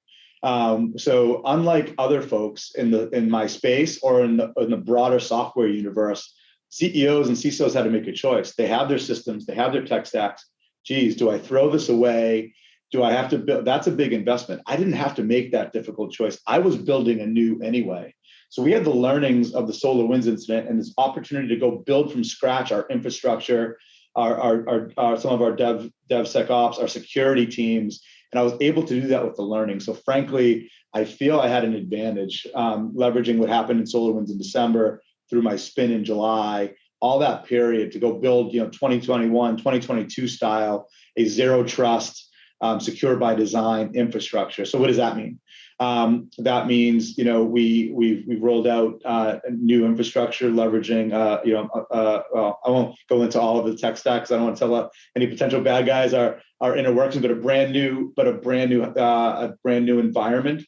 So unlike other folks in my space or in the broader software universe, CEOs and CISOs had to make a choice. They have their systems, they have their tech stacks. Geez, do I throw this away? Do I have to build? That's a big investment. I didn't have to make that difficult choice. I was building anew anyway. So we had the learnings of the SolarWinds incident and this opportunity to go build from scratch our infrastructure, our some of our DevSecOps, our security teams. And I was able to do that with the learning. So frankly, I feel I had an advantage leveraging what happened in SolarWinds in December through my spin in July, all that period to go build, 2021, 2022 style, a zero trust, secure by design infrastructure. So what does that mean? That means, we've rolled out new infrastructure leveraging, I won't go into all of the tech stacks. I don't want to tell any potential bad guys our inner workings, but a brand new environment.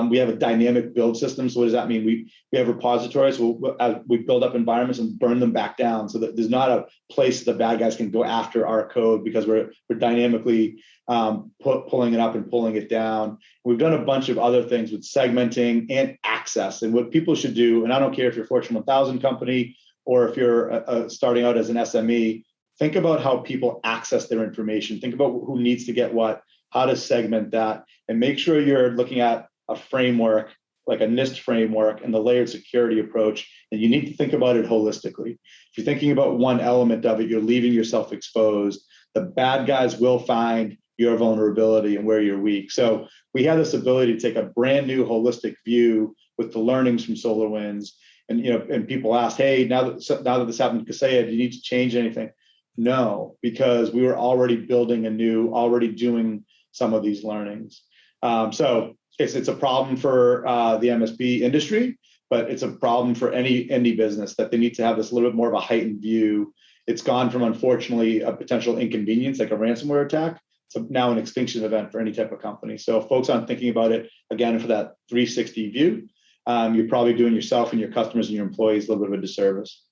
We have a dynamic build system. So what does that mean? We have repositories. We build up environments and burn them back down, so that there's not a place the bad guys can go after our code, because we're dynamically pulling it up and pulling it down. We've done a bunch of other things with segmenting and access. And what people should do, and I don't care if you're a Fortune 1000 company or if you're starting out as an SME, think about how people access their information. Think about who needs to get what, how to segment that, and make sure you're looking at a framework, like a NIST framework and the layered security approach. And you need to think about it holistically. If you're thinking about one element of it, you're leaving yourself exposed. The bad guys will find your vulnerability and where you're weak. So we have this ability to take a brand new holistic view with the learnings from SolarWinds. And people ask, hey, now that this happened to Kaseya, do you need to change anything? No, because we were already building anew, already doing some of these learnings. So it's a problem for the MSP industry, but it's a problem for any business, that they need to have this a little bit more of a heightened view. It's gone from, unfortunately, a potential inconvenience like a ransomware attack to now an extinction event for any type of company. So if folks aren't thinking about it, again, for that 360 view, you're probably doing yourself and your customers and your employees a little bit of a disservice.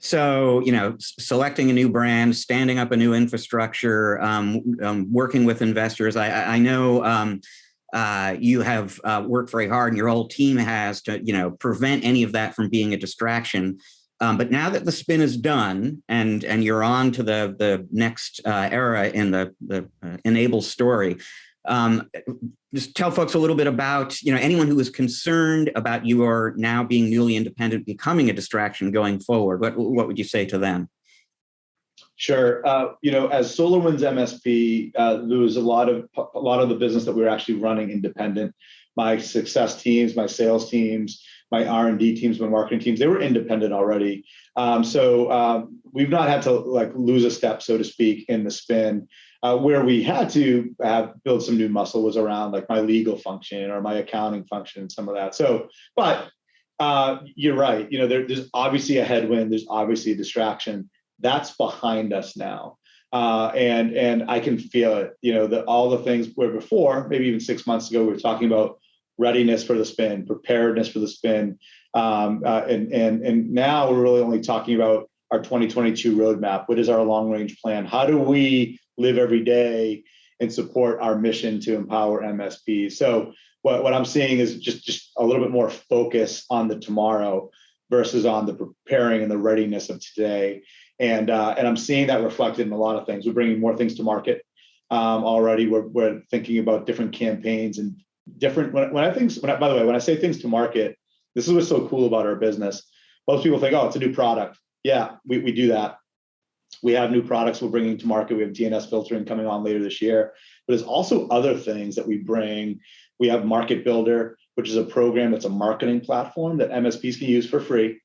So, selecting a new brand, standing up a new infrastructure, working with investors. I know you have worked very hard, and your whole team has to, prevent any of that from being a distraction. But now that the spin is done and you're on to the next era in the Enable story, just tell folks a little bit about, anyone who is concerned about your now being newly independent becoming a distraction going forward. What would you say to them? Sure. As SolarWinds MSP, there was a lot of the business that we were actually running independent. My success teams, my sales teams, my R&D teams, my marketing teams, they were independent already. So we've not had to lose a step, so to speak, in the spin. Where we had to build some new muscle was around my legal function or my accounting function and some of that. So, but you're right. There's obviously a headwind. There's obviously a distraction. That's behind us now. And I can feel it, all the things where before, maybe even 6 months ago, we were talking about readiness for the spin, preparedness for the spin. And now we're really only talking about our 2022 roadmap. What is our long range plan? How do we live every day and support our mission to empower MSPs? So what I'm seeing is just a little bit more focus on the tomorrow versus on the preparing and the readiness of today. And I'm seeing that reflected in a lot of things. We're bringing more things to market already. We're thinking about different campaigns and different. By the way, when I say things to market, this is what's so cool about our business. Most people think, oh, it's a new product. Yeah, we do that. We have new products we're bringing to market. We have DNS filtering coming on later this year. But there's also other things that we bring. We have Market Builder, which is a program that's a marketing platform that MSPs can use for free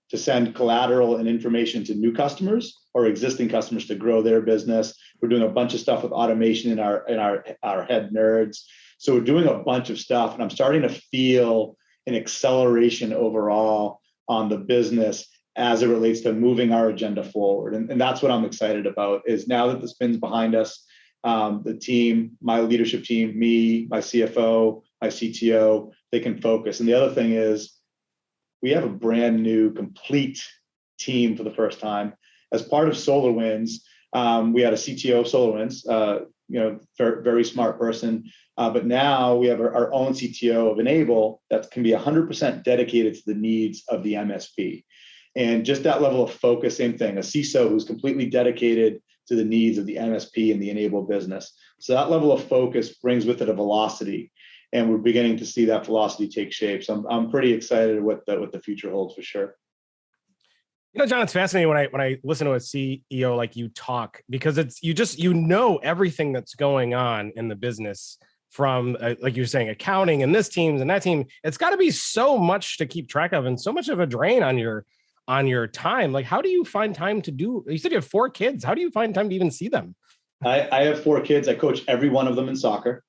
to send collateral and information to new customers or existing customers to grow their business. We're doing a bunch of stuff with automation in our head nerds. So we're doing a bunch of stuff, and I'm starting to feel an acceleration overall on the business as it relates to moving our agenda forward. And that's what I'm excited about, is now that the spin's behind us, the team, my leadership team, me, my CFO, my CTO, they can focus. And the other thing is we have a brand new, complete team for the first time. As part of SolarWinds, we had a CTO of SolarWinds, very smart person. But now we have our own CTO of Enable that can be 100% dedicated to the needs of the MSP. And just that level of focus, same thing, a CISO who's completely dedicated to the needs of the MSP and the Enable business. So that level of focus brings with it a velocity, and we're beginning to see that velocity take shape. So I'm pretty excited what the future holds for sure. John, it's fascinating when I listen to a CEO like you talk, because it's everything that's going on in the business, from like you're saying, accounting and this team and that team. It's got to be so much to keep track of and so much of a drain on your time. Like, how do you find time to do? You said you have 4 kids. How do you find time to even see them? I have 4 kids. I coach every one of them in soccer.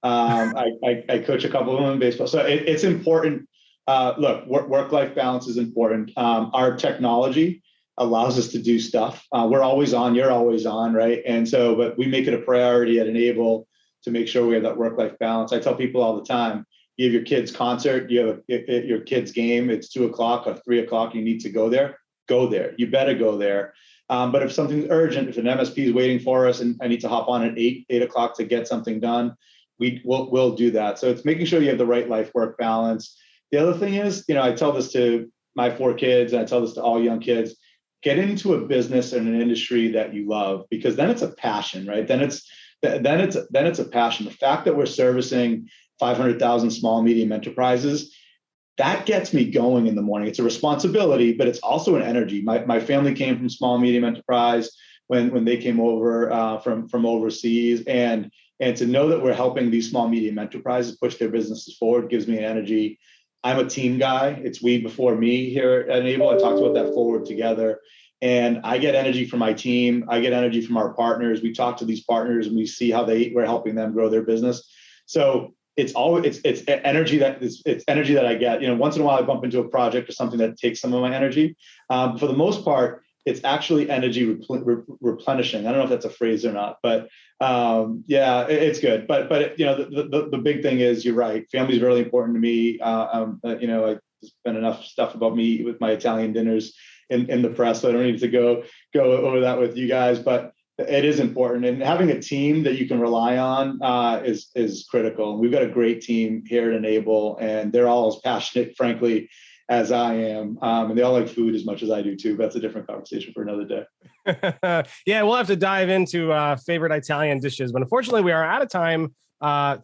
I coach a couple of them in baseball. So it's important. Look, work-life balance is important. Our technology allows us to do stuff. We're always on, you're always on, right? And so, but we make it a priority at Enable to make sure we have that work-life balance. I tell people all the time, you have your kid's concert, you have your kid's game, it's 2 o'clock or 3 o'clock, you need to go there. You better go there. But if something's urgent, if an MSP is waiting for us and I need to hop on at 8 o'clock to get something done, we'll do that. So it's making sure you have the right life-work balance. The other thing is, I tell this to my 4 kids, and I tell this to all young kids, get into a business and an industry that you love, because then it's a passion, right? Then it's a passion. The fact that we're servicing 500,000 small, medium enterprises, that gets me going in the morning. It's a responsibility, but it's also an energy. My family came from small, medium enterprise when they came over from overseas, and to know that we're helping these small, medium enterprises push their businesses forward gives me an energy. I'm a team guy. It's we before me here at Enable. I talked about that forward together. And I get energy from my team. I get energy from our partners. We talk to these partners and we see how we're helping them grow their business. So it's energy that I get. Once in a while I bump into a project or something that takes some of my energy. For the most part, it's actually energy replenishing. I don't know if that's a phrase or not, but yeah, it's good. But the big thing is, you're right. Family is really important to me. There's been enough stuff about me with my Italian dinners in the press, so I don't need to go over that with you guys. But it is important, and having a team that you can rely on is critical. And we've got a great team here at Enable, and they're all as passionate, frankly, as I am. And they all like food as much as I do too. But that's a different conversation for another day. Yeah, we'll have to dive into favorite Italian dishes, but unfortunately we are out of time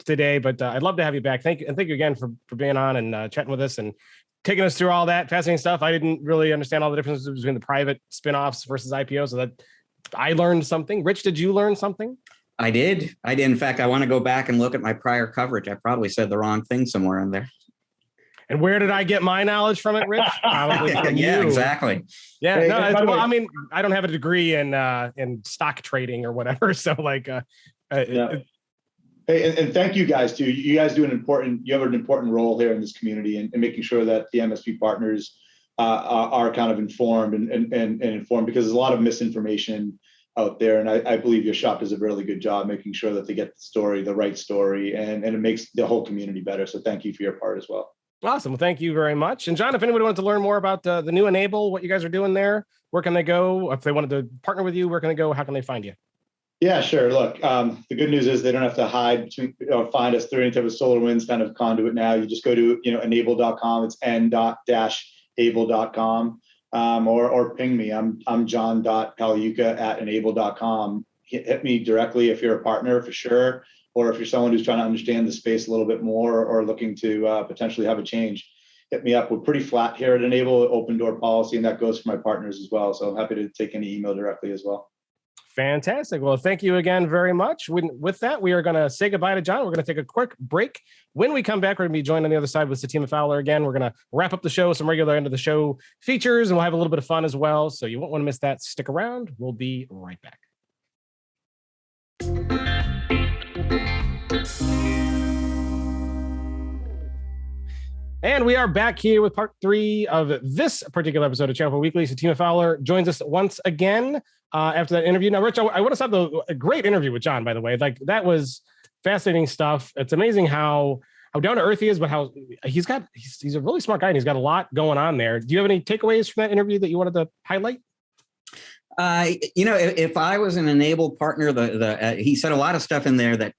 today. But I'd love to have you back. Thank you again for being on and chatting with us and taking us through all that fascinating stuff. I didn't really understand all the differences between the private spinoffs versus IPO, so that I learned something. Rich, did you learn something? I did. In fact, I want to go back and look at my prior coverage. I probably said the wrong thing somewhere in there. And where did I get my knowledge from it, Rich? Probably from yeah, you. Exactly. Yeah, well, I mean, I don't have a degree in stock trading or whatever, so like, Hey, and thank you guys too. You guys do you have an important role here in this community, and making sure that the MSP partners are kind of informed and informed, because there's a lot of misinformation out there, and I believe your shop does a really good job making sure that they get the right story, and it makes the whole community better. So thank you for your part as well. Awesome. Well, thank you very much. And John, if anybody wanted to learn more about the new Enable, what you guys are doing there, where can they go? If they wanted to partner with you, where can they go? How can they find you? Yeah, sure. Look, the good news is they don't have to hide or find us through any type of SolarWinds kind of conduit now. You just go to enable.com. It's n.able.com, or ping me. I'm John.Pagliuca at enable.com. Hit me directly if you're a partner, for sure, or if you're someone who's trying to understand the space a little bit more, or looking to potentially have a change. Hit me up. We're pretty flat here at Enable, open door policy, and that goes for my partners as well. So I'm happy to take any email directly as well. Fantastic. Well, thank you again very much. With that, we are going to say goodbye to John. We're going to take a quick break. When we come back, we're going to be joined on the other side with Satima Fowler again. We're going to wrap up the show, some regular end of the show features, and we'll have a little bit of fun as well. So you won't want to miss that. Stick around. We'll be right back. And we are back here with part 3 of this particular episode of ChannelPro Weekly. Satima Fowler joins us once again after that interview. Now, Rich, I want to stop a great interview with John, by the way. Like, that was fascinating stuff. It's amazing how down to earth he is, but how he's a really smart guy, and he's got a lot going on there. Do you have any takeaways from that interview that you wanted to highlight? If I was an Enable partner, he said a lot of stuff in there that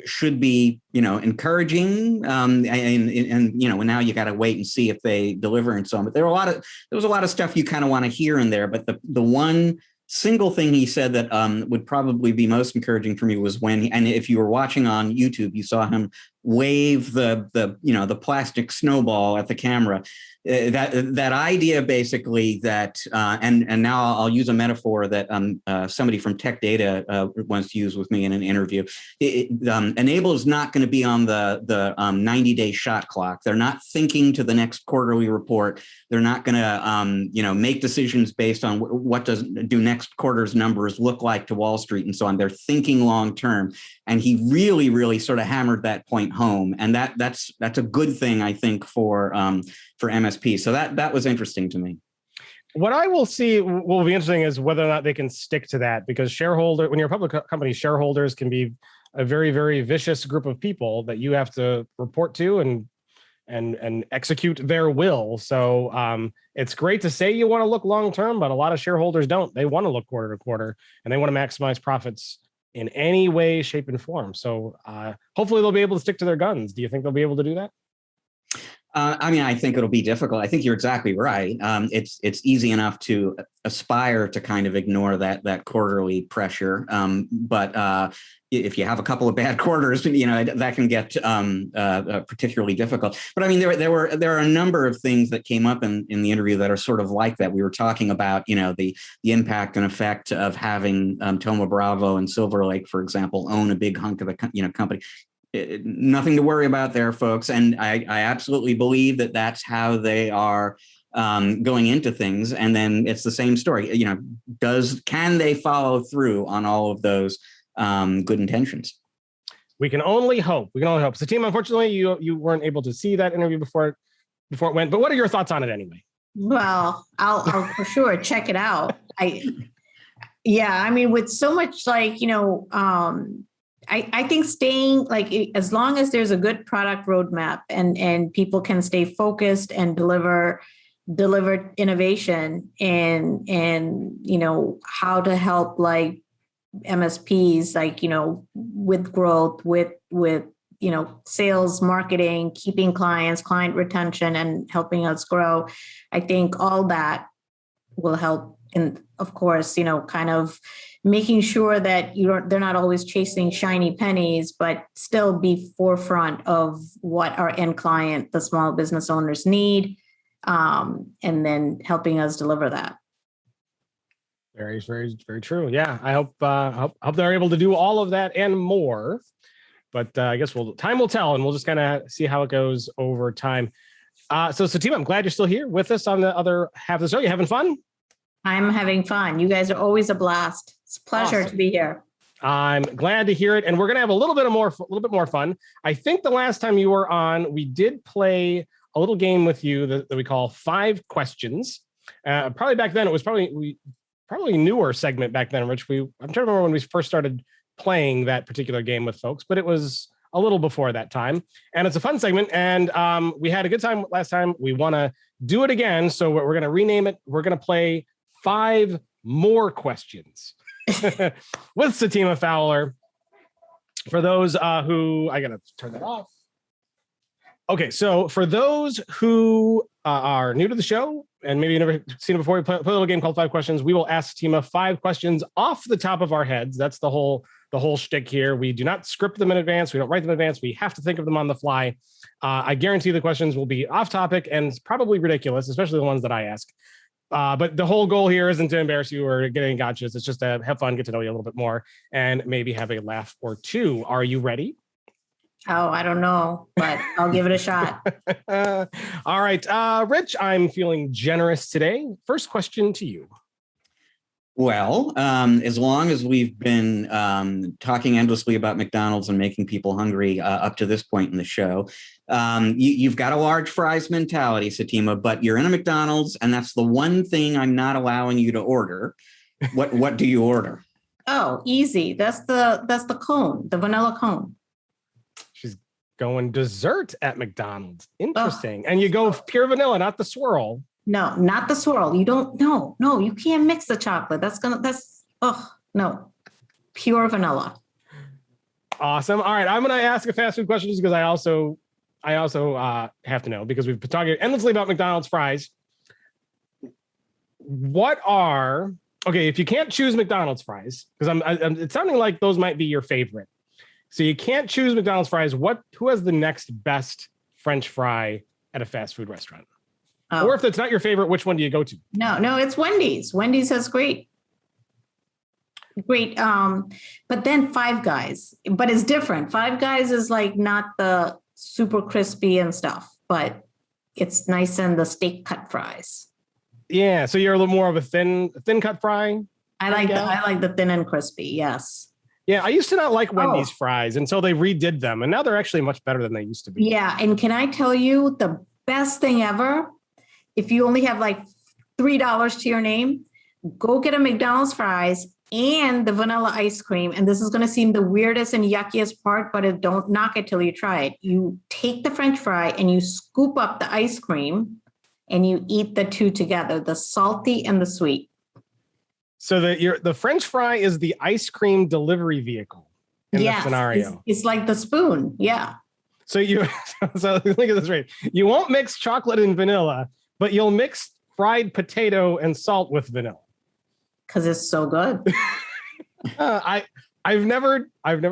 should be, encouraging. And now you got to wait and see if they deliver and so on. But there was a lot of stuff you kind of want to hear in there. But the one single thing he said that would probably be most encouraging for me was when, and if you were watching on YouTube, you saw him wave the plastic snowball at the camera. That idea basically that and now I'll use a metaphor that somebody from Tech Data once used with me in an interview. Enable is not going to be on the 90-day shot clock. They're not thinking to the next quarterly report. They're not going to make decisions based on what do next quarter's numbers look like to Wall Street and so on. They're thinking long term, and he really, really sort of hammered that point home, and that's a good thing, I think, for MSP. So that was interesting to me. What I will see will be interesting is whether or not they can stick to that, because when you're a public company, shareholders can be a very, very vicious group of people that you have to report to and execute their will. So it's great to say you want to look long term, but a lot of shareholders don't. They want to look quarter to quarter, and they want to maximize profits in any way, shape, and form. So hopefully they'll be able to stick to their guns. Do you think they'll be able to do that? I think it'll be difficult. I think you're exactly right. It's easy enough to aspire to kind of ignore that quarterly pressure. But if you have a couple of bad quarters, that can get particularly difficult. But I mean, there are a number of things that came up in the interview that are sort of like that. We were talking about, the impact and effect of having Thoma Bravo and Silver Lake, for example, own a big hunk of the company. Nothing to worry about there, folks. And I absolutely believe that that's how they are going into things. And then it's the same story. Can they follow through on all of those good intentions? We can only hope. Satima, unfortunately, you weren't able to see that interview before it went. But what are your thoughts on it anyway? Well, I'll for sure check it out. I mean, with so much I think staying as long as there's a good product roadmap and people can stay focused and deliver innovation and how to help MSPs with growth, with sales, marketing, keeping client retention and helping us grow. I think all that will help. And of course, kind of making sure that they're not always chasing shiny pennies, but still be forefront of what our end client, the small business owners need, and then helping us deliver that. Very, very, very true. Yeah, I hope they're able to do all of that and more. But I guess time will tell, and we'll just kind of see how it goes over time. So Satima, I'm glad you're still here with us on the other half of the show. You having fun? I'm having fun. You guys are always a blast. It's a pleasure to be here. I'm glad to hear it. And we're going to have a little bit more fun. I think the last time you were on, we did play a little game with you that we call 5 questions. Probably back then, it was probably newer segment back then, Rich. I'm trying to remember when we first started playing that particular game with folks, but it was a little before that time. And it's a fun segment. And we had a good time last time. We want to do it again. So we're going to rename it. We're going to play 5 more questions with Satima Fowler. For those who, I got to turn that off. Okay, so for those who are new to the show and maybe you've never seen it before, we play a little game called 5 questions. We will ask Satima 5 questions off the top of our heads. That's the whole shtick here. We do not script them in advance. We don't write them in advance. We have to think of them on the fly. I guarantee the questions will be off topic and probably ridiculous, especially the ones that I ask. But the whole goal here isn't to embarrass you or get any gotchas. It's just to have fun, get to know you a little bit more, and maybe have a laugh or two. Are you ready? Oh, I don't know, but I'll give it a shot. All right. Rich, I'm feeling generous today. First question to you. Well, as long as we've been talking endlessly about McDonald's and making people hungry up to this point in the show, you've got a large fries mentality, Satima, but you're in a McDonald's and that's the one thing I'm not allowing you to order. What do you order? Oh, easy. That's the cone, the vanilla cone. She's going dessert at McDonald's. Interesting. And you go pure vanilla, not the swirl. No, not the swirl. You don't, no, you can't mix the chocolate. No, pure vanilla. Awesome. All right. I'm going to ask a fast food question just because I also have to know, because we've been talking endlessly about McDonald's fries. If you can't choose McDonald's fries, because it's sounding like those might be your favorite. So you can't choose McDonald's fries. Who has the next best French fry at a fast food restaurant? Oh. Or if it's not your favorite, which one do you go to? No, it's Wendy's. Wendy's has great. But then Five Guys, but it's different. Five Guys is not the super crispy and stuff, but it's nice and the steak cut fries. Yeah, so you're a little more of a thin cut fry. I like the thin and crispy. Yes. Yeah, I used to not like Wendy's fries until they redid them, and now they're actually much better than they used to be. Yeah, and can I tell you the best thing ever? If you only have $3 to your name, go get a McDonald's fries and the vanilla ice cream. And this is going to seem the weirdest and yuckiest part, but don't knock it till you try it. You take the French fry and you scoop up the ice cream and you eat the two together, the salty and the sweet. So the French fry is the ice cream delivery vehicle in this scenario. It's like the spoon. Yeah. So look at this, right? You won't mix chocolate and vanilla, but you'll mix fried potato and salt with vanilla. Because it's so good. I've never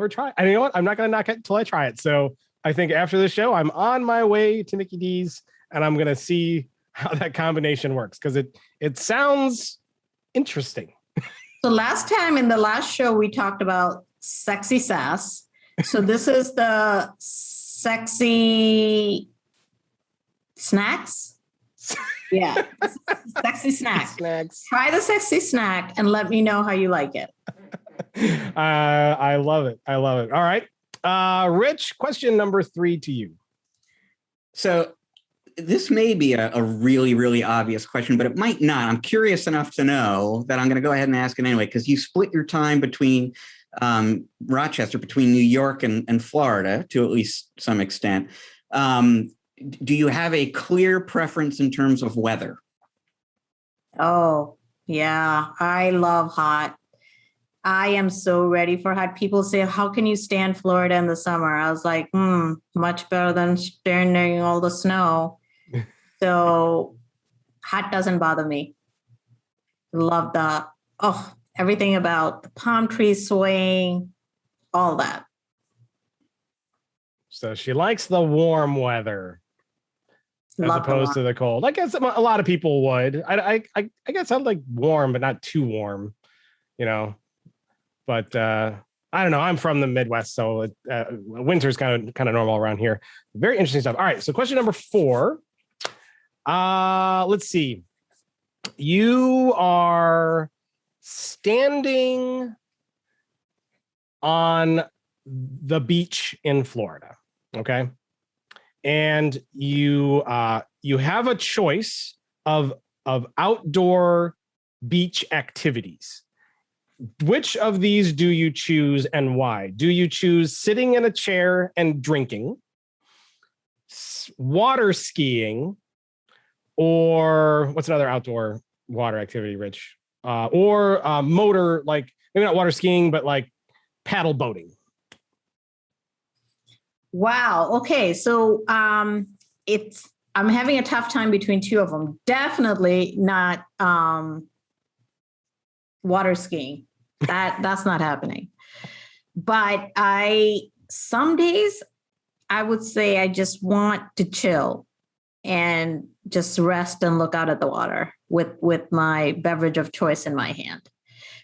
tried. And you know what? I'm not going to knock it until I try it. So I think after the show, I'm on my way to Mickey D's and I'm going to see how that combination works, because it sounds interesting. So last time in the last show, we talked about sexy sass. So this is the sexy snacks. Yeah. Sexy snack. Snacks. Try the sexy snack and let me know how you like it. I love it. All right. Rich, question number 3 to you. So this may be a really, really obvious question, but it might not. I'm curious enough to know that I'm going to go ahead and ask it anyway, because you split your time between Rochester, between New York and Florida to at least some extent. Do you have a clear preference in terms of weather? Oh, yeah. I love hot. I am so ready for hot. People say, how can you stand Florida in the summer? I was like, much better than standing all the snow. So hot doesn't bother me. Love everything about the palm trees swaying, all that. So she likes the warm weather as Love opposed to the cold. I guess a lot of people would. I guess I'd like warm, but not too warm, But I don't know. I'm from the Midwest, so winter's kind of normal around here. Very interesting stuff. All right, so question number 4. Let's see. You are standing on the beach in Florida, okay? And you have a choice of outdoor beach activities. Which of these do you choose and why? Do you choose sitting in a chair and drinking, water skiing, or what's another outdoor water activity, Rich? Or motor, like maybe not water skiing, but like paddle boating? Wow. Okay. So I'm having a tough time between two of them. Definitely not water skiing. That's not happening. But some days I would say I just want to chill and just rest and look out at the water with my beverage of choice in my hand.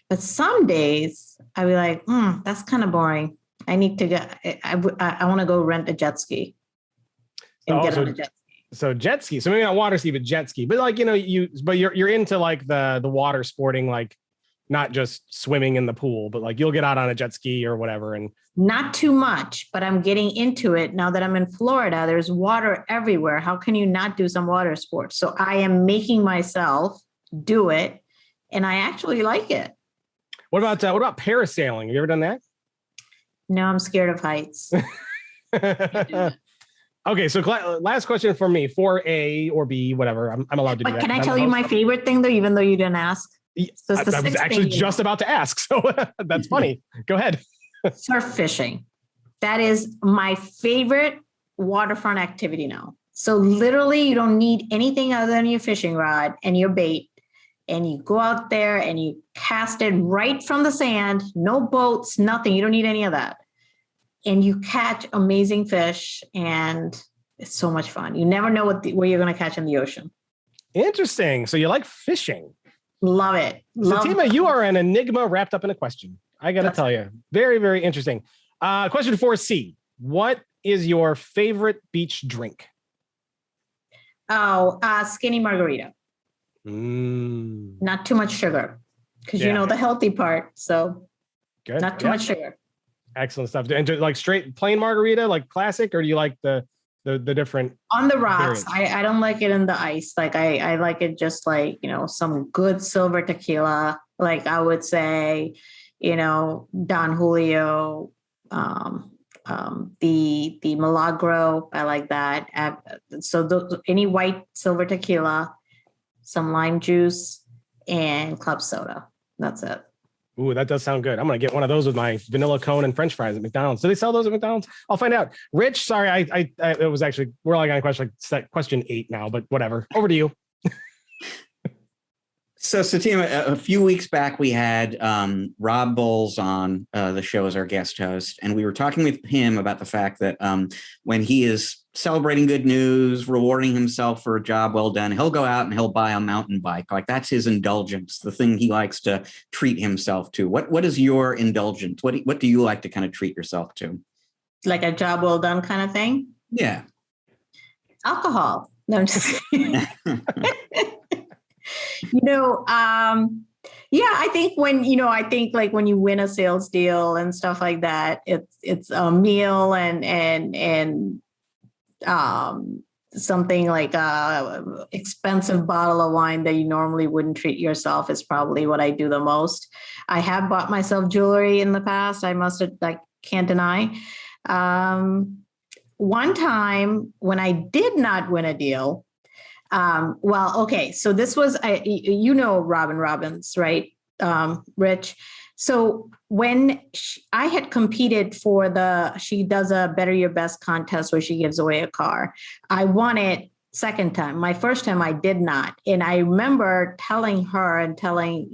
But some days I'd be like, that's kind of boring. I need to get, I want to go rent a jet ski and get on a jet ski. So jet ski. So maybe not water ski, but jet ski. But like, you're into like the water sporting, like not just swimming in the pool, but like you'll get out on a jet ski or whatever. And not too much, but I'm getting into it now that I'm in Florida. There's water everywhere. How can you not do some water sports? So I am making myself do it, and I actually like it. What about parasailing? Have you ever done that? No, I'm scared of heights. Okay, so last question for me, for A or B, whatever. I'm allowed to do that. Can I tell you my favorite thing though, even though you didn't ask? So I was actually just about to ask, so that's funny. Go ahead. Surf fishing. That is my favorite waterfront activity now. So literally you don't need anything other than your fishing rod and your bait. And you go out there and you cast it right from the sand, no boats, nothing. You don't need any of that. And you catch amazing fish, and it's so much fun. You never know where you're going to catch in the ocean. Interesting. So you like fishing. Love it. Satima, you are an enigma wrapped up in a question. I got to tell you. Very, very interesting. Question 4C. What is your favorite beach drink? Skinny margarita. Not too much sugar, because you know the healthy part. So good. Not too much sugar. Excellent stuff. And like straight plain margarita, like classic, or do you like the different on the rocks? I don't like it in the ice. Like I like it just like, some good silver tequila. Like I would say, Don Julio, the Milagro. I like that. So any white silver tequila, some lime juice, and club soda. That's it. Ooh, that does sound good. I'm going to get one of those with my vanilla cone and French fries at McDonald's. Do they sell those at McDonald's? I'll find out. Rich, sorry, it was actually, we're like on question 8 now, but whatever. Over to you. So Satima, a few weeks back, we had Rob Bowles on the show as our guest host, and we were talking with him about the fact that when he is celebrating good news, rewarding himself for a job well done, he'll go out and he'll buy a mountain bike. Like that's his indulgence, the thing he likes to treat himself to. What is your indulgence? What do you like to kind of treat yourself to? Like a job well done kind of thing? Yeah. Alcohol. No, I'm just I think when you win a sales deal and stuff like that, it's a meal and something like a expensive bottle of wine that you normally wouldn't treat yourself is probably what I do the most. I have bought myself jewelry in the past. I can't deny. One time when I did not win a deal, so this was, Robin Robbins, right? Rich. So when I had competed for she does a Better Your Best contest where she gives away a car. I won it second time. My first time I did not. And I remember telling her and telling,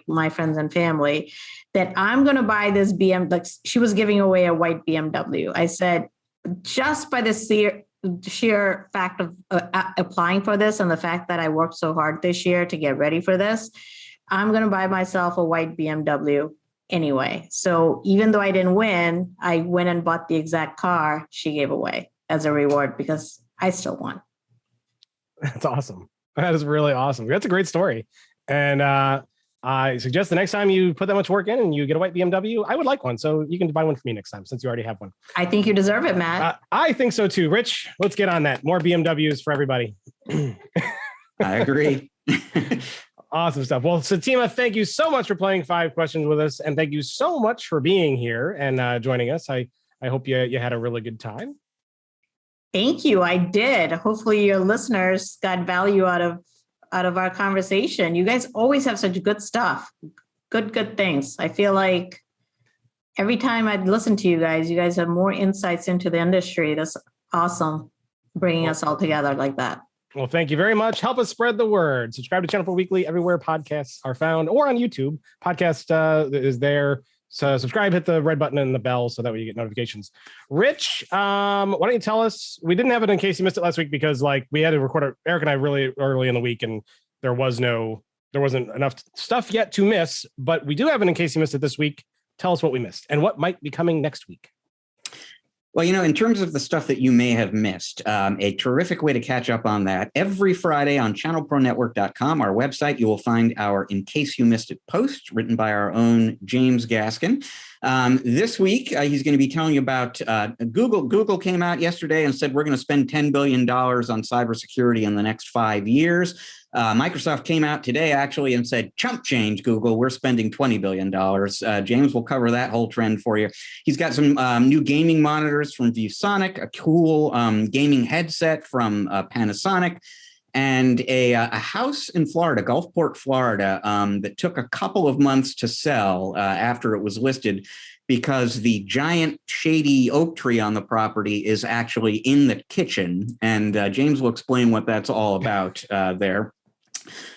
my friends and family that I'm going to buy this like she was giving away a white BMW. I said, just by the sheer fact of applying for this and the fact that I worked so hard this year to get ready for this, I'm going to buy myself a white BMW anyway. So even though I didn't win, I went and bought the exact car she gave away as a reward because I still won. That's awesome. That is really awesome. That's a great story. And I suggest the next time you put that much work in and you get a white BMW, I would like one. So you can buy one for me next time since you already have one. I think you deserve it, Matt. I think so too. Rich, let's get on that. More BMWs for everybody. I agree. Awesome stuff. Well, Satima, thank you so much for playing 5 questions with us. And thank you so much for being here and joining us. I hope you had a really good time. Thank you. I did. Hopefully your listeners got value out of our conversation. You guys always have such good stuff. Good things. I feel like every time I listen to you guys have more insights into the industry. That's awesome. Bringing us all together like that. Well, thank you very much. Help us spread the word. Subscribe to ChannelPro Weekly everywhere podcasts are found or on YouTube. Podcast is there. So subscribe, hit the red button and the bell so that way you get notifications. Rich, why don't you tell us? We didn't have it in case you missed it last week because we had to record it, Eric and I, really early in the week, and there wasn't enough stuff yet to miss. But we do have it in case you missed it this week. Tell us what we missed and what might be coming next week. Well, in terms of the stuff that you may have missed, a terrific way to catch up on that, every Friday on channelpronetwork.com, our website, you will find our In Case You Missed It post written by our own James Gaskin. This week, he's going to be telling you about Google. Google came out yesterday and said, we're going to spend $10 billion on cybersecurity in the next 5 years. Microsoft came out today, actually, and said, chump change, Google, we're spending $20 billion. James will cover that whole trend for you. He's got some new gaming monitors from ViewSonic, a cool gaming headset from Panasonic, and a house in Florida, Gulfport, Florida, that took a couple of months to sell after it was listed because the giant shady oak tree on the property is actually in the kitchen. And James will explain what that's all about there.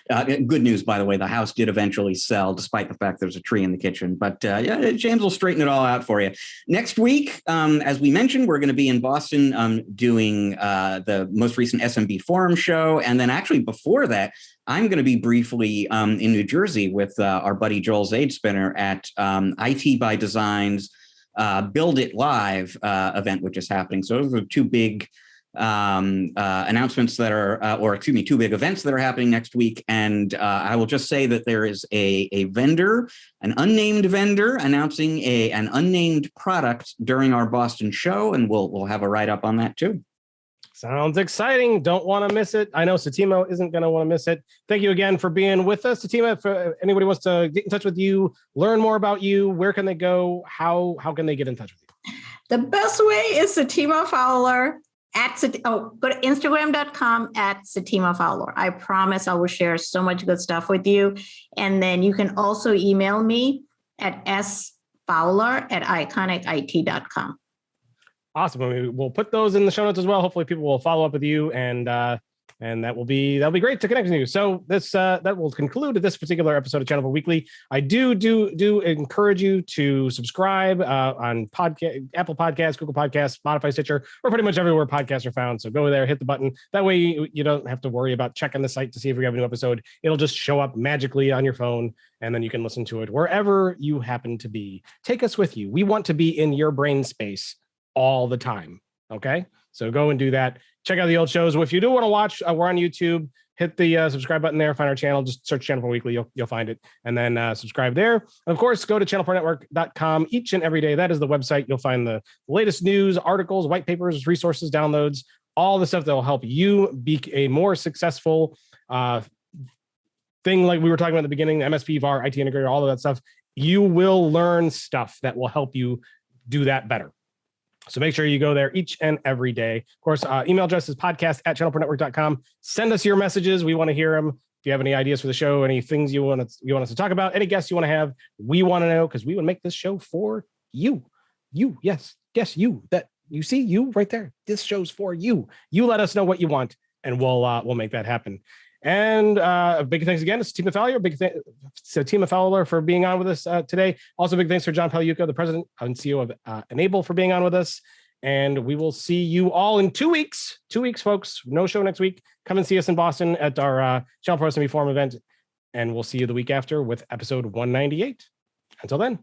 Good news, by the way, the house did eventually sell despite the fact there's a tree in the kitchen. But James will straighten it all out for you. Next week, as we mentioned, we're going to be in Boston doing the most recent SMB Forum show. And then actually before that, I'm going to be briefly in New Jersey with our buddy Joel Zadespinner at IT by Design's Build It Live event, which is happening. So those are 2 big announcements that are, 2 big events that are happening next week. And I will just say that there is a vendor, an unnamed vendor announcing an unnamed product during our Boston show. And we'll have a write-up on that too. Sounds exciting. Don't want to miss it. I know Satima isn't going to want to miss it. Thank you again for being with us. Satima, if anybody wants to get in touch with you, learn more about you, where can they go? How can they get in touch with you? The best way is Satima Fowler. Go to Instagram.com at Satima Fowler. I promise I will share so much good stuff with you. And then you can also email me at sfowler@iconicit.com. Awesome. We'll put those in the show notes as well. Hopefully people will follow up with you and that'll be great to connect with you. So that will conclude this particular episode of ChannelPro Weekly. I do encourage you to subscribe on Apple Podcasts, Google Podcasts, Spotify, Stitcher, or pretty much everywhere podcasts are found. So go there, hit the button. That way you don't have to worry about checking the site to see if we have a new episode. It'll just show up magically on your phone, and then you can listen to it wherever you happen to be. Take us with you. We want to be in your brain space all the time. Okay? So go and do that. Check out the old shows. If you do want to watch, we're on YouTube. Hit the subscribe button there. Find our channel. Just search ChannelPro Weekly. You'll find it. And then subscribe there. And of course, go to channelpronetwork.com each and every day. That is the website. You'll find the latest news, articles, white papers, resources, downloads, all the stuff that will help you be a more successful thing, like we were talking about at the beginning, the MSP, VAR, IT integrator, all of that stuff. You will learn stuff that will help you do that better. So make sure you go there each and every day. Of course, email address is podcast@channelpronetwork.com. Send us your messages. We want to hear them. If you have any ideas for the show, any things you want us to talk about, any guests you want to have, we want to know, because we would make this show for you. Yes, you. That you see you right there. This show's for you. You let us know what you want, and we'll make that happen. And big thanks again to Tima Fowler. Big thanks to Tima Fowler for being on with us today. Also, big thanks for John Pagliuca, the president and CEO of Enable, for being on with us. And we will see you all in 2 weeks. 2 weeks, folks. No show next week. Come and see us in Boston at our ChannelPro SMB Forum event. And we'll see you the week after with episode 198. Until then.